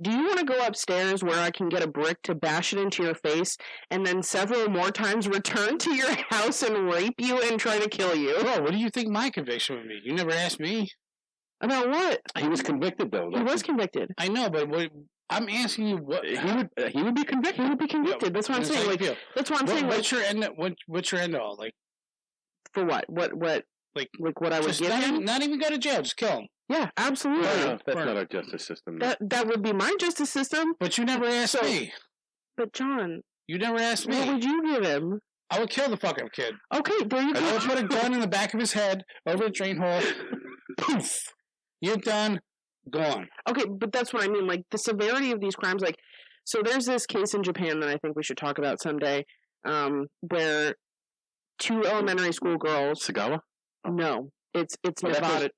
Do you want to go upstairs where I can get a brick to bash it into your face and then several more times return to your house and rape you and try to kill you? Bro, what do you think my conviction would be? You never asked me. About what? He was convicted, though. He was convicted. I know, but I'm asking you what he would be convicted. He would be convicted. That's what I'm saying. Like, that's what I'm saying. What's your end? What's your end all? Like, for what? What? Like what I would give him? Not even go to jail. Just kill him. Yeah, absolutely. No, that's not our justice system. That would be my justice system. But you never asked me. But John, you never asked me. What would you give him? I would kill the fucking kid. Okay, there you go. I would put a gun in the back of his head over the drain hole. Poof. You're done. Gone. Okay, but that's what I mean. Like the severity of these crimes. Like, so there's this case in Japan that I think we should talk about someday, where 2 elementary school girls. Sagawa? No, it's Nevada.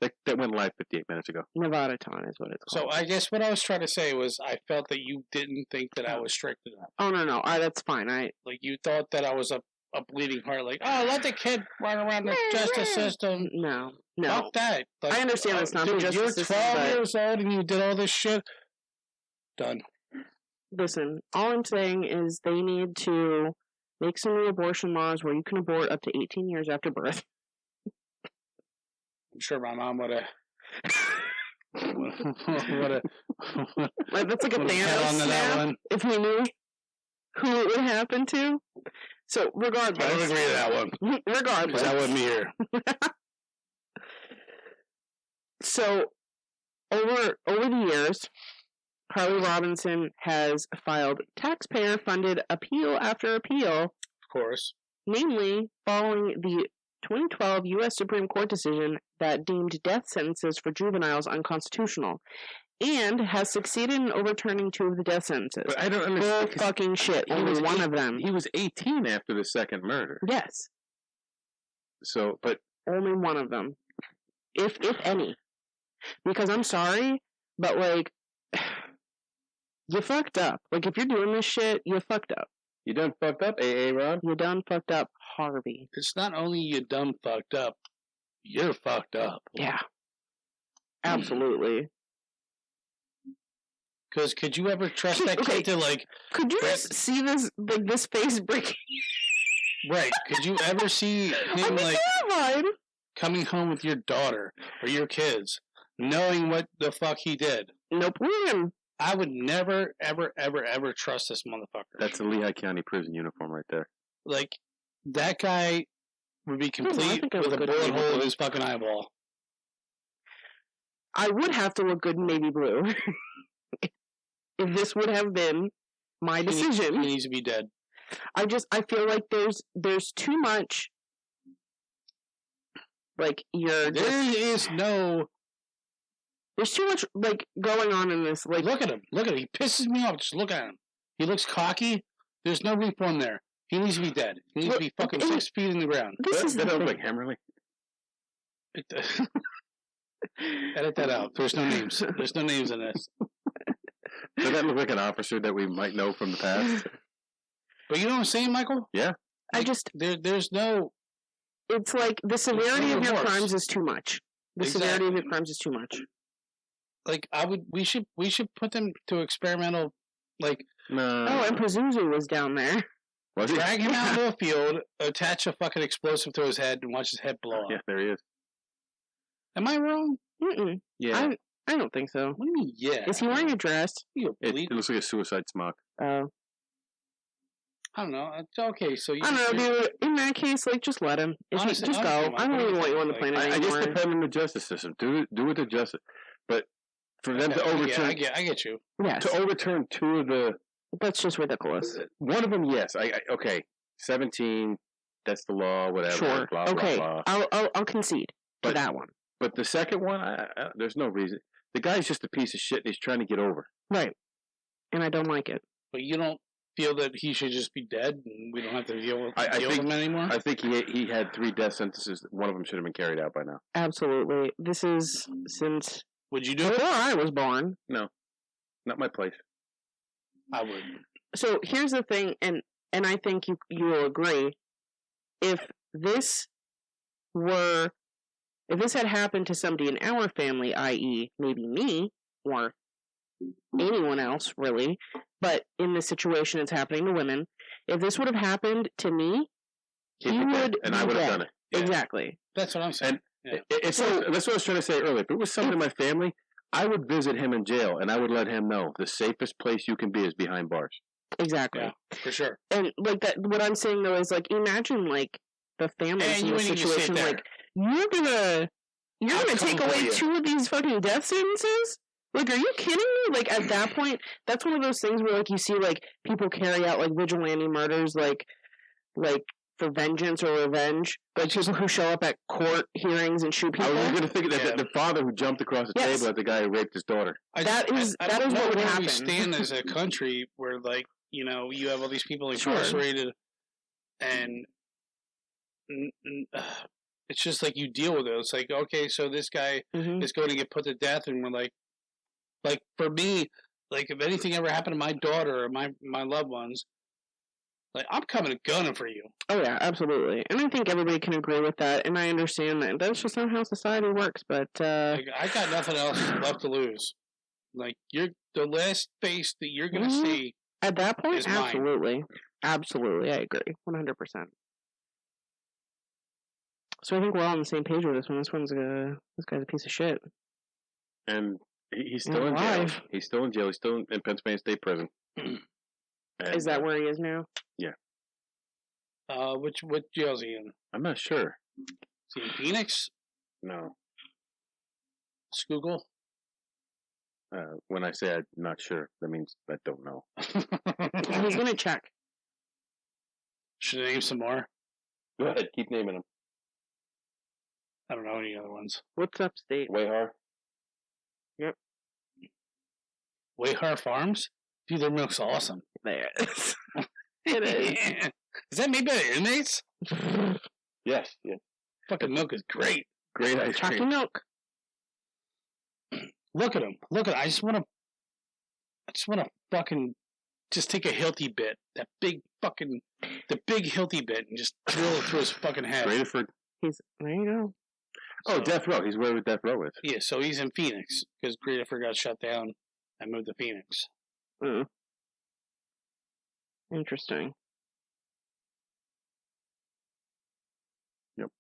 That went live 58 minutes ago. Nevada-ton is what it's called. So I guess what I was trying to say was I felt that you didn't think that I was strict enough. Oh, no. That's fine. Like, you thought that I was a bleeding heart. Like, oh, let the kid run around the justice system. No. Fuck that. Like, I understand it's not the justice system. You're 12 years old and you did all this shit. Done. Listen, all I'm saying is they need to make some new abortion laws where you can abort up to 18 years after birth. I'm sure my mom would have. Like, that's like a Thanos snap. If we knew who it would happen to. So, regardless. I don't agree with that one. Regardless. Because I wouldn't be here. So, over the years, Harley Robinson has filed taxpayer-funded appeal after appeal. Of course. Namely, following the 2012 U.S. Supreme Court decision that deemed death sentences for juveniles unconstitutional, and has succeeded in overturning 2 of the death sentences. But I don't understand. Bull fucking shit. Only one of them. He was 18 after the second murder. Yes. So, but only one of them, if any. Because I'm sorry, but like, you fucked up. Like, if you're doing this shit, you fucked up. You done fucked up, AA Ron? You done fucked up, Harvey. It's not only you done fucked up, you're fucked up. Yeah. Absolutely. Because could you ever trust that kid to, like... Could you just see this face breaking? Right. Could you ever see him, like, terrified. Coming home with your daughter or your kids, knowing what the fuck he did? Nope. I would never, ever, ever, ever trust this motherfucker. That's a Lehigh County prison uniform right there. Like, that guy would be complete with a bullet hole in his fucking eyeball. I would have to look good in navy blue. If this would have been my decision. He needs to be dead. I feel like there's too much. Like, there's too much, like, going on in this. Like, look at him. He pisses me off. Just look at him. He looks cocky. There's no reform there. He needs to be dead. He needs to be fucking 6 feet in the ground. That sounds like Hammerly. Edit that out. There's no names. There's no names in this. Does that look like an officer that we might know from the past? But you know what I'm saying, Michael? Yeah. Like, there's no... It's like, the severity of your crimes is too much. The severity of your crimes is too much. Like, we should put them to experimental, like... No. Oh, and Pazuzu was down there. Drag him out to a field, attach a fucking explosive to his head, and watch his head blow up. Yeah, there he is. Am I wrong? Mm-mm. Yeah. I don't think so. What do you mean, yeah? Is he wearing a dress? It looks like a suicide smock. Oh. I don't know. Okay, so you... I don't know, dude. In that case, like, just let him. Just go. I don't even want you on the planet anymore. I just depend on the justice system. Do it to justice. But for them to overturn... I get you. Yes. To overturn 2 of the... That's just ridiculous. One of them, yes. Okay. 17, that's the law, whatever. Sure. Blah, okay. blah, blah. I'll concede to that one. But the second one, there's no reason. The guy's just a piece of shit and he's trying to get over. Right. And I don't like it. But you don't feel that he should just be dead and we don't have to deal with him anymore? I think he had 3 death sentences. One of them should have been carried out by now. Absolutely. This is since... Would you do it? Before I was born. No. Not my place. I would. So here's the thing, and and I think you will agree, if this had happened to somebody in our family, i.e., maybe me or anyone else, really, but in this situation, it's happening to women. If this would have happened to me, he would, and I would have done it. Yeah. Exactly. That's what I'm saying. And that's what I was trying to say earlier. If it was someone in my family, I would visit him in jail, and I would let him know the safest place you can be is behind bars. Exactly. Yeah, for sure. And like that, what I'm saying though is like, imagine like the families in this situation. Like you're gonna take away 2 of these fucking death sentences. Like, are you kidding me? Like at that point, that's one of those things where like you see like people carry out like vigilante murders, like for vengeance or revenge, like people who show up at court hearings and shoot people. I was going to think that the father who jumped across the table at the guy who raped his daughter. That is what would happen. We stand as a country where, like, you know, you have all these people incarcerated, and it's just like you deal with it. It's like, okay, so this guy is going to get put to death, and we're like for me, like if anything ever happened to my daughter or my loved ones, like, I'm coming and gunning for you. Oh, yeah, absolutely. And I think everybody can agree with that, and I understand that. That's just not how society works, but... Like, I got nothing else left to lose. Like, the last face that you're going to see at that point, is absolutely. Mine. Absolutely, I agree. 100%. So I think we're all on the same page with this one. This guy's a piece of shit. And he's still in jail. He's still in jail. He's still in Pennsylvania State Prison. Is that where he is now? Yeah. What jail is he in? I'm not sure. Is he in Phoenix? No. Schuylkill? When I say I'm not sure, that means I don't know. He's gonna check. Should I name some more? Go ahead, keep naming them. I don't know any other ones. What's upstate? Wayhar? Yep. Wayhar Farms? Dude, their milk's awesome. There it is. It is. Is that made by the inmates? Yes. Yeah. Fucking milk is great. Great ice cream. Chocolate milk. Look at them. Look at. I just want to fucking just take a Hilty bit, the big Hilty bit, and just drill it through his fucking head. Graterford. There you go. Oh, Death Row. He's where Death Row is. Yeah, so he's in Phoenix because Graterford got shut down and moved to Phoenix. Interesting. Yep.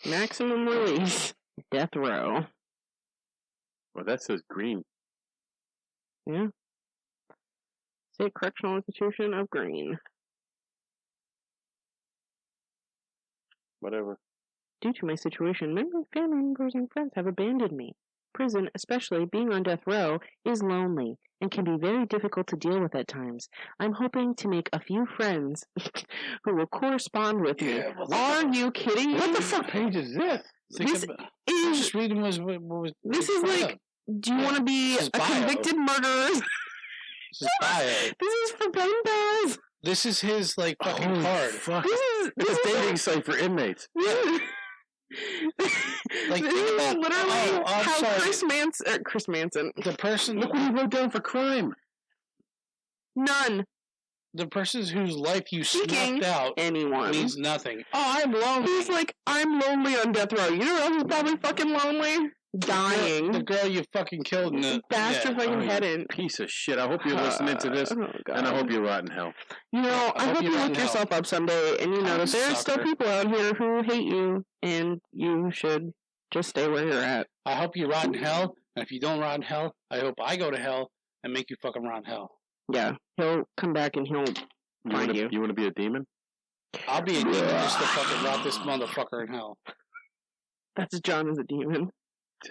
Maximum release. Death Row. Well, that says green. Yeah. State Correctional Institution of Green. Whatever. Due to my situation, many family members and friends have abandoned me. Prison, especially being on death row, is lonely and can be very difficult to deal with at times. I'm hoping to make a few friends who will correspond with me. Well, are you kidding me? What the fuck page is this? This is just reading what was this is like, do you want to be a convicted murderer? This is bio. This is for pen pals. This is his like fucking card. Fuck. This is a dating site for inmates. Like, this is literally how Chris Manson. The person. Look what he wrote down for crime. None. The person whose life you snuffed out anyone means nothing. Oh, I'm lonely. He's like, I'm lonely on death row. You know who's probably fucking lonely? Dying. The girl you fucking killed in the... Bashed her fucking head in. Piece of shit. I hope you're listening to this, and I hope you rot in hell. You know, I hope you look yourself up someday, and you know that there are still people out here who hate you, and you should just stay where you're at. I hope you rot in hell, and if you don't rot in hell, I hope I go to hell and make you fucking rot in hell. Yeah, he'll come back and he'll find you. You want to be a demon? I'll be a demon just to fucking rot this motherfucker in hell. That's John as a demon.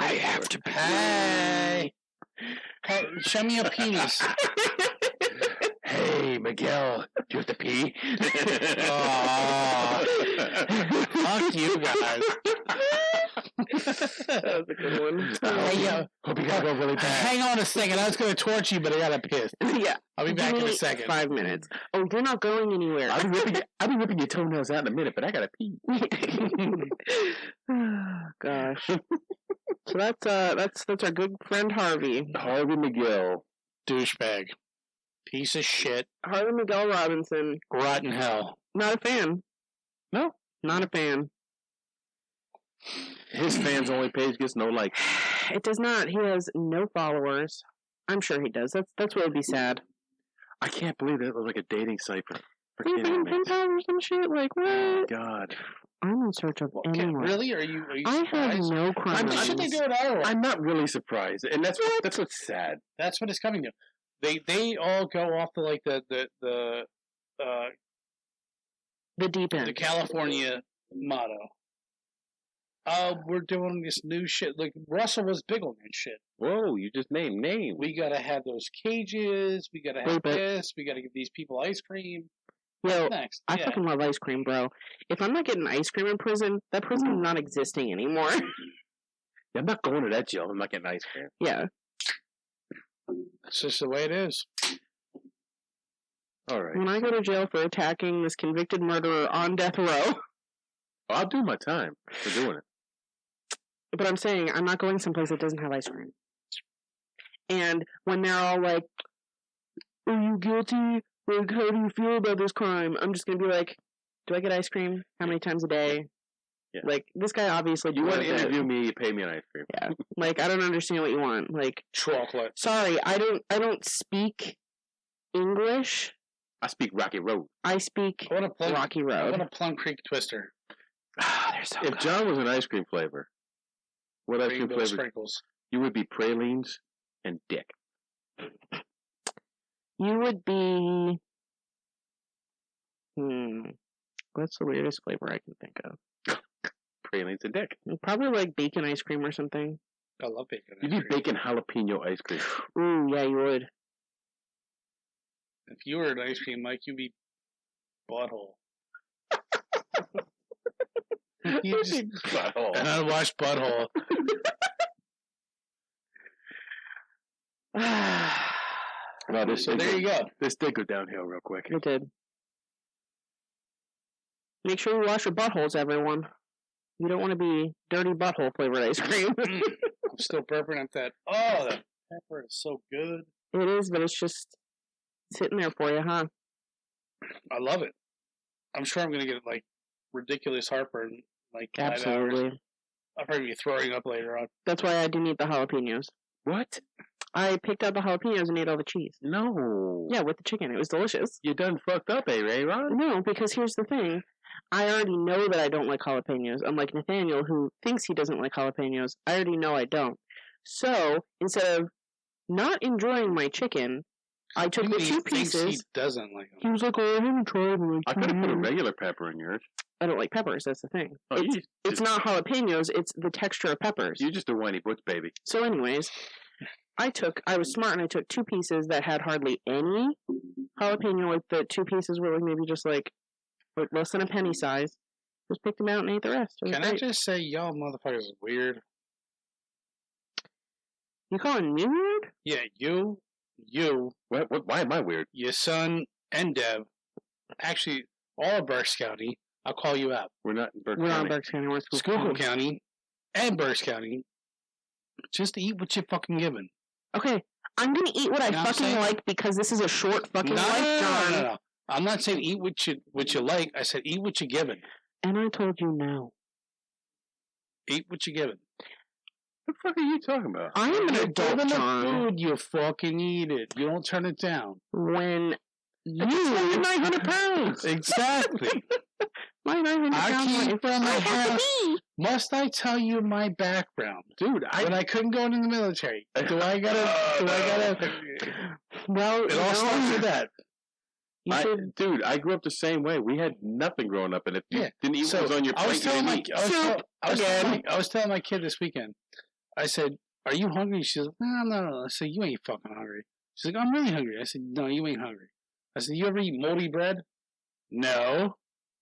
I have to pay. Show me a penis. Hey, Miguel, do you have to pee? Fuck you guys. That was a good one. Hey, hope you gotta go really bad. Hang on a second. I was going to torch you, but I got to piss. Yeah. I'll be back in a second. 5 minutes. Oh, you're not going anywhere. I'll be ripping your toenails out in a minute, but I got to pee. Gosh. So that's our good friend Harvey. Harvey Miguel. Douchebag. Piece of shit. Harvey Miguel Robinson. Rotten hell. Not a fan. No. Not a fan. His fans only page gets no likes. It does not. He has no followers. I'm sure he does. That's what would be sad. I can't believe that it was like a dating site for He's kids. getting pen powers and shit. Like, what? Oh, God. I'm in search of anyone. Really? Are you I have surprised? no crimes. Why should they do it our way? I'm not really surprised, and that's what's sad. That's what it's coming to. They all go off to like the deep end. the California motto. We're doing this new shit. Like Russell was big on that shit. Whoa, you just named names. We gotta have those cages. We gotta have Wait, but- this. We gotta give these people ice cream. Yo, What's next? I Yeah. fucking love ice cream, bro. If I'm not getting ice cream in prison, that prison is not existing anymore. I'm not going to that jail. I'm not getting ice cream. Yeah. It's just the way it is. All right. When I go to jail for attacking this convicted murderer on death row, I'll do my time for doing it. but I'm saying I'm not going someplace that doesn't have ice cream. And when they're all like, "Are you guilty? Like, how do you feel about this crime?" I'm just gonna be like, "Do I get ice cream? How many times a day?" Yeah. Like, this guy obviously. You want to deserves it. interview me? You pay me an ice cream. Yeah. Like, I don't understand what you want. Like, Chocolate. sorry, I don't speak English. I speak Rocky Road. I speak I want a plum, Rocky I Road. want a Plum Creek Twister. They're so If good. John was an ice cream flavor, what ice cream Rainbow flavor? sprinkles. You would be pralines and dick. You would be. What's the weirdest flavor I can think of? Pralines and dick. Probably like bacon ice cream or something. I love bacon. You'd ice be cream. bacon jalapeno ice cream. Ooh, yeah, you would. If you were an ice cream, Mike, you'd be butthole. You just, Butthole. and I watched Butthole. Well, this So there you go. This did go downhill real quick. It did. Make sure you wash your buttholes, everyone. You don't want to be dirty butthole flavored ice cream. I'm still burping at that. Oh, that pepper is so good. It is, but it's just sitting there for you, huh? I love it. I'm sure I'm gonna get like ridiculous heartburn. Like 5 hours. Absolutely. I'll probably be throwing up later on. That's why I didn't eat the jalapenos. What? I picked out the jalapenos and ate all the cheese. No. Yeah, with the chicken. It was delicious. You done fucked up, Ron? No, because here's the thing. I already know that I don't like jalapenos. Unlike Nathaniel, who thinks he doesn't like jalapenos, I already know I don't. So, instead of not enjoying my chicken, I took the He two thinks pieces. He doesn't like them. He was like, "Oh, I haven't tried them." I could have put a regular pepper in yours. I don't like peppers. That's the thing. Oh, It's not jalapenos. It's the texture of peppers. You're just a whiny butch baby. So, anyways, I was smart and I took two pieces that had hardly any jalapeno. Like the two pieces were like maybe just like less than a penny size. Just picked them out and ate the rest. It was Can I great. just say, y'all motherfuckers are weird? You calling me weird? Yeah, you, What? Why am I weird? your son, and Deb. Actually, all of Berks County. I'll call you out. We're not in Burke We're County. on Berks County. We're Schuylkill County and Berks County. Just eat what you're fucking given. Okay, I'm gonna eat what I You know what I'm fucking saying? like because this is a short fucking No, life, John. no. I'm not saying eat what you like. I said eat what you're given. And I told you no. Eat what you're given. What the fuck are you talking about? I am an adult, Given the John. food, you fucking eat it. You don't turn it down. When You're you 900 pounds. Exactly. my 900 I pounds came life, from I a have to house- be. Must I tell you my background? Dude, When I couldn't go into the military. Do I gotta Well, it all starts with that. You should. Dude, I grew up the same way. We had nothing growing up, and if you Yeah. didn't eat So, what was on your I was plate, you telling didn't my eat. I was telling my kid this weekend. I said, "Are you hungry?" She's like, "No." I said, "You ain't fucking hungry." She's like, "I'm really hungry." I said, "No, you ain't hungry." I said, "You ever eat moldy bread?" No.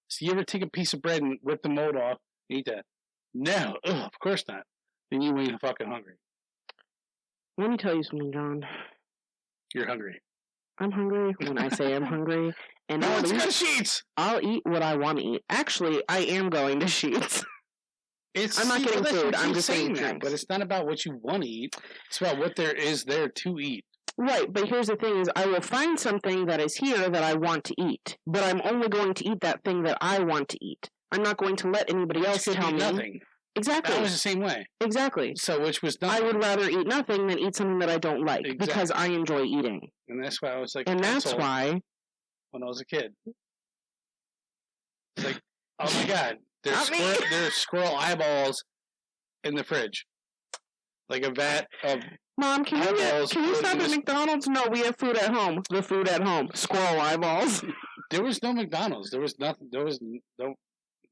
So you ever take a piece of bread and rip the mold off and eat that? No. Ugh, of course not. Then you ain't fucking hungry. Let me tell you something, John. You're hungry. I'm hungry when I say I'm hungry, and No I'll one's got eat, sheets. I'll eat what I want to eat. Actually, I am going to Sheets. I'm not getting that's food, what I'm you're just saying that, drinks. but it's not about what you want to eat. It's about what there is there to eat. Right, but here's the thing: is I will find something that is here that I want to eat, but I'm only going to eat that thing that I want to eat. I'm not going to let anybody else tell me nothing. Exactly. That was the same way. Exactly. So, which was nothing. I would rather eat nothing than eat something that I don't like because I enjoy eating. And that's why I was like, and that's why when I was a kid, it's like, oh my god, there's squirrel eyeballs in the fridge, like a vat of. Mom, can you stop at McDonald's? No, we have food at home. The food at home. Squirrel eyeballs. There was no McDonald's. There was nothing. There was no.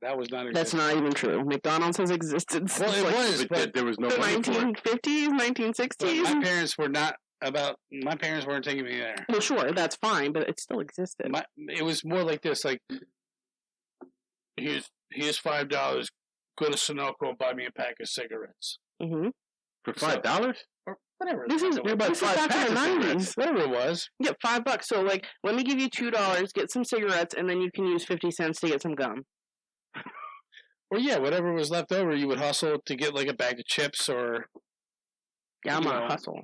That was not. That's not even true. McDonald's has existed since well, it was, but there was no the 1950s, 1960s. My parents were not about. My parents weren't taking me there. Well, sure, that's fine, but it still existed. It was more like this: like, here's $5. Go to Sunoco and buy me a pack of cigarettes. Mm-hmm. For $5? Or whatever. This is back in the 90s. Whatever it was. Yeah, $5. So, like, let me give you $2, get some cigarettes, and then you can use 50 cents to get some gum. Or yeah, whatever was left over, you would hustle to get like a bag of chips or. Yeah, I'm a hustle.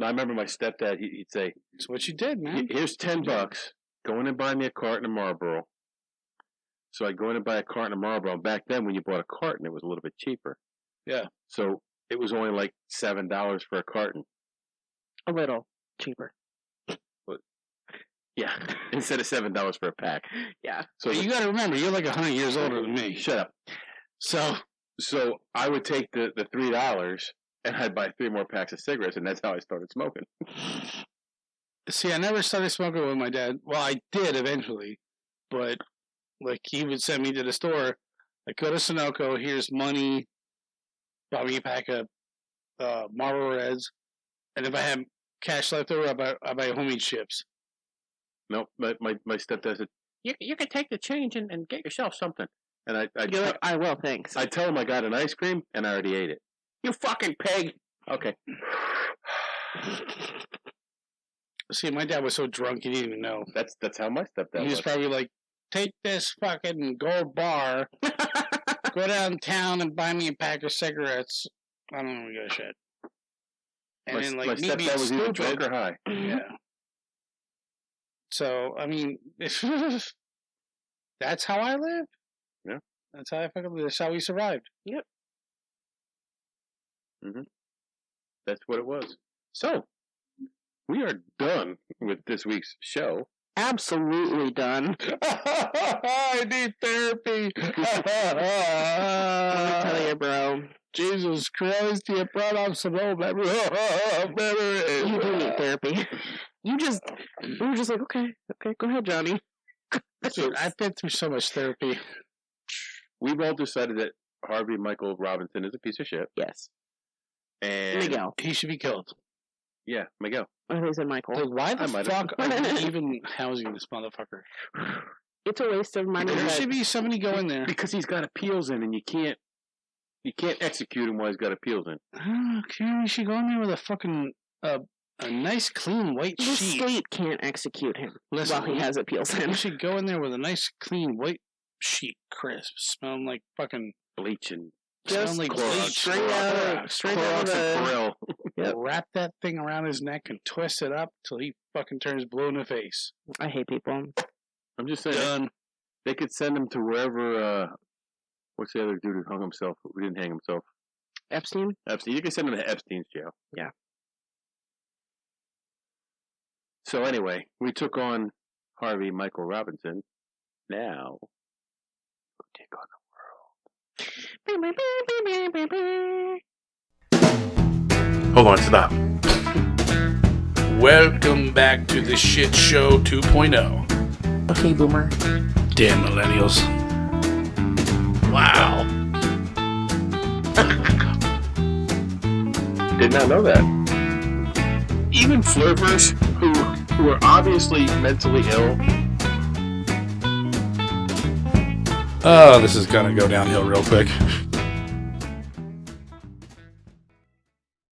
I remember my stepdad. He'd say, "That's what you did, man. Here's $10. Go in and buy me a carton of Marlboro." So I'd go in and buy a carton of Marlboro. Back then, when you bought a carton, it was a little bit cheaper. Yeah. So it was only like $7 for a carton. A little cheaper. Yeah, instead of $7 for a pack. Yeah. So you got to remember, you're like 100 years older than me. Shut up. So I would take the $3 and I'd buy 3 more packs of cigarettes, and that's how I started smoking. See, I never started smoking with my dad. Well, I did eventually, but like he would send me to the store. Like, go to Sunoco. Here's money. Buy me a pack of Marlboro Reds, and if I have cash left over, I buy homemade chips. No, my stepdad said, you can take the change and get yourself something. And you're like, I will, thanks. I tell him I got an ice cream, and I already ate it. You fucking pig! Okay. See, my dad was so drunk he didn't even know. That's how my stepdad was. He was probably like, take this fucking gold bar, go downtown and buy me a pack of cigarettes. I don't know, give a shit. And then, like, my stepdad was either drunk or high. Yeah. So, I mean, that's how I live. Yeah. That's how I fucking live. That's how we survived. Yep. Mm-hmm. That's what it was. So, we are done with this week's show. Absolutely done. I need therapy. Let me tell you, bro. Jesus Christ, you brought up some old memories. You do need therapy. We were just like, okay, go ahead, Johnny. Dude, I've been through so much therapy. We've all decided that Harvey Michael Robinson is a piece of shit. Yes. And Miguel. He should be killed. Yeah, Miguel. I think said Michael. Like, why the fuck are we even housing this motherfucker? It's a waste of money. There should be somebody go in there. Because he's got appeals in, and you can't execute him while he's got appeals in. Okay, we should go in there with a fucking a nice clean white the sheet. The state can't execute him while he has appeals in. We should go in there with a nice clean white sheet, crisp, smelling like fucking bleach and smelling like bleach. Straight out of the grill. Yep. Wrap that thing around his neck and twist it up till he fucking turns blue in the face. I hate people. I'm just saying. Done. They could send him to wherever. What's the other dude who hung himself? Who didn't hang himself? Epstein. You can send him to Epstein's jail. Yeah. So anyway, we took on Harvey Michael Robinson. Now, we'll take on the world. Hold on, stop. Welcome back to the Shit Show 2.0. Okay, boomer. Damn millennials. Wow. Did not know that. Even flirters who are obviously mentally ill. Oh, this is gonna go downhill real quick.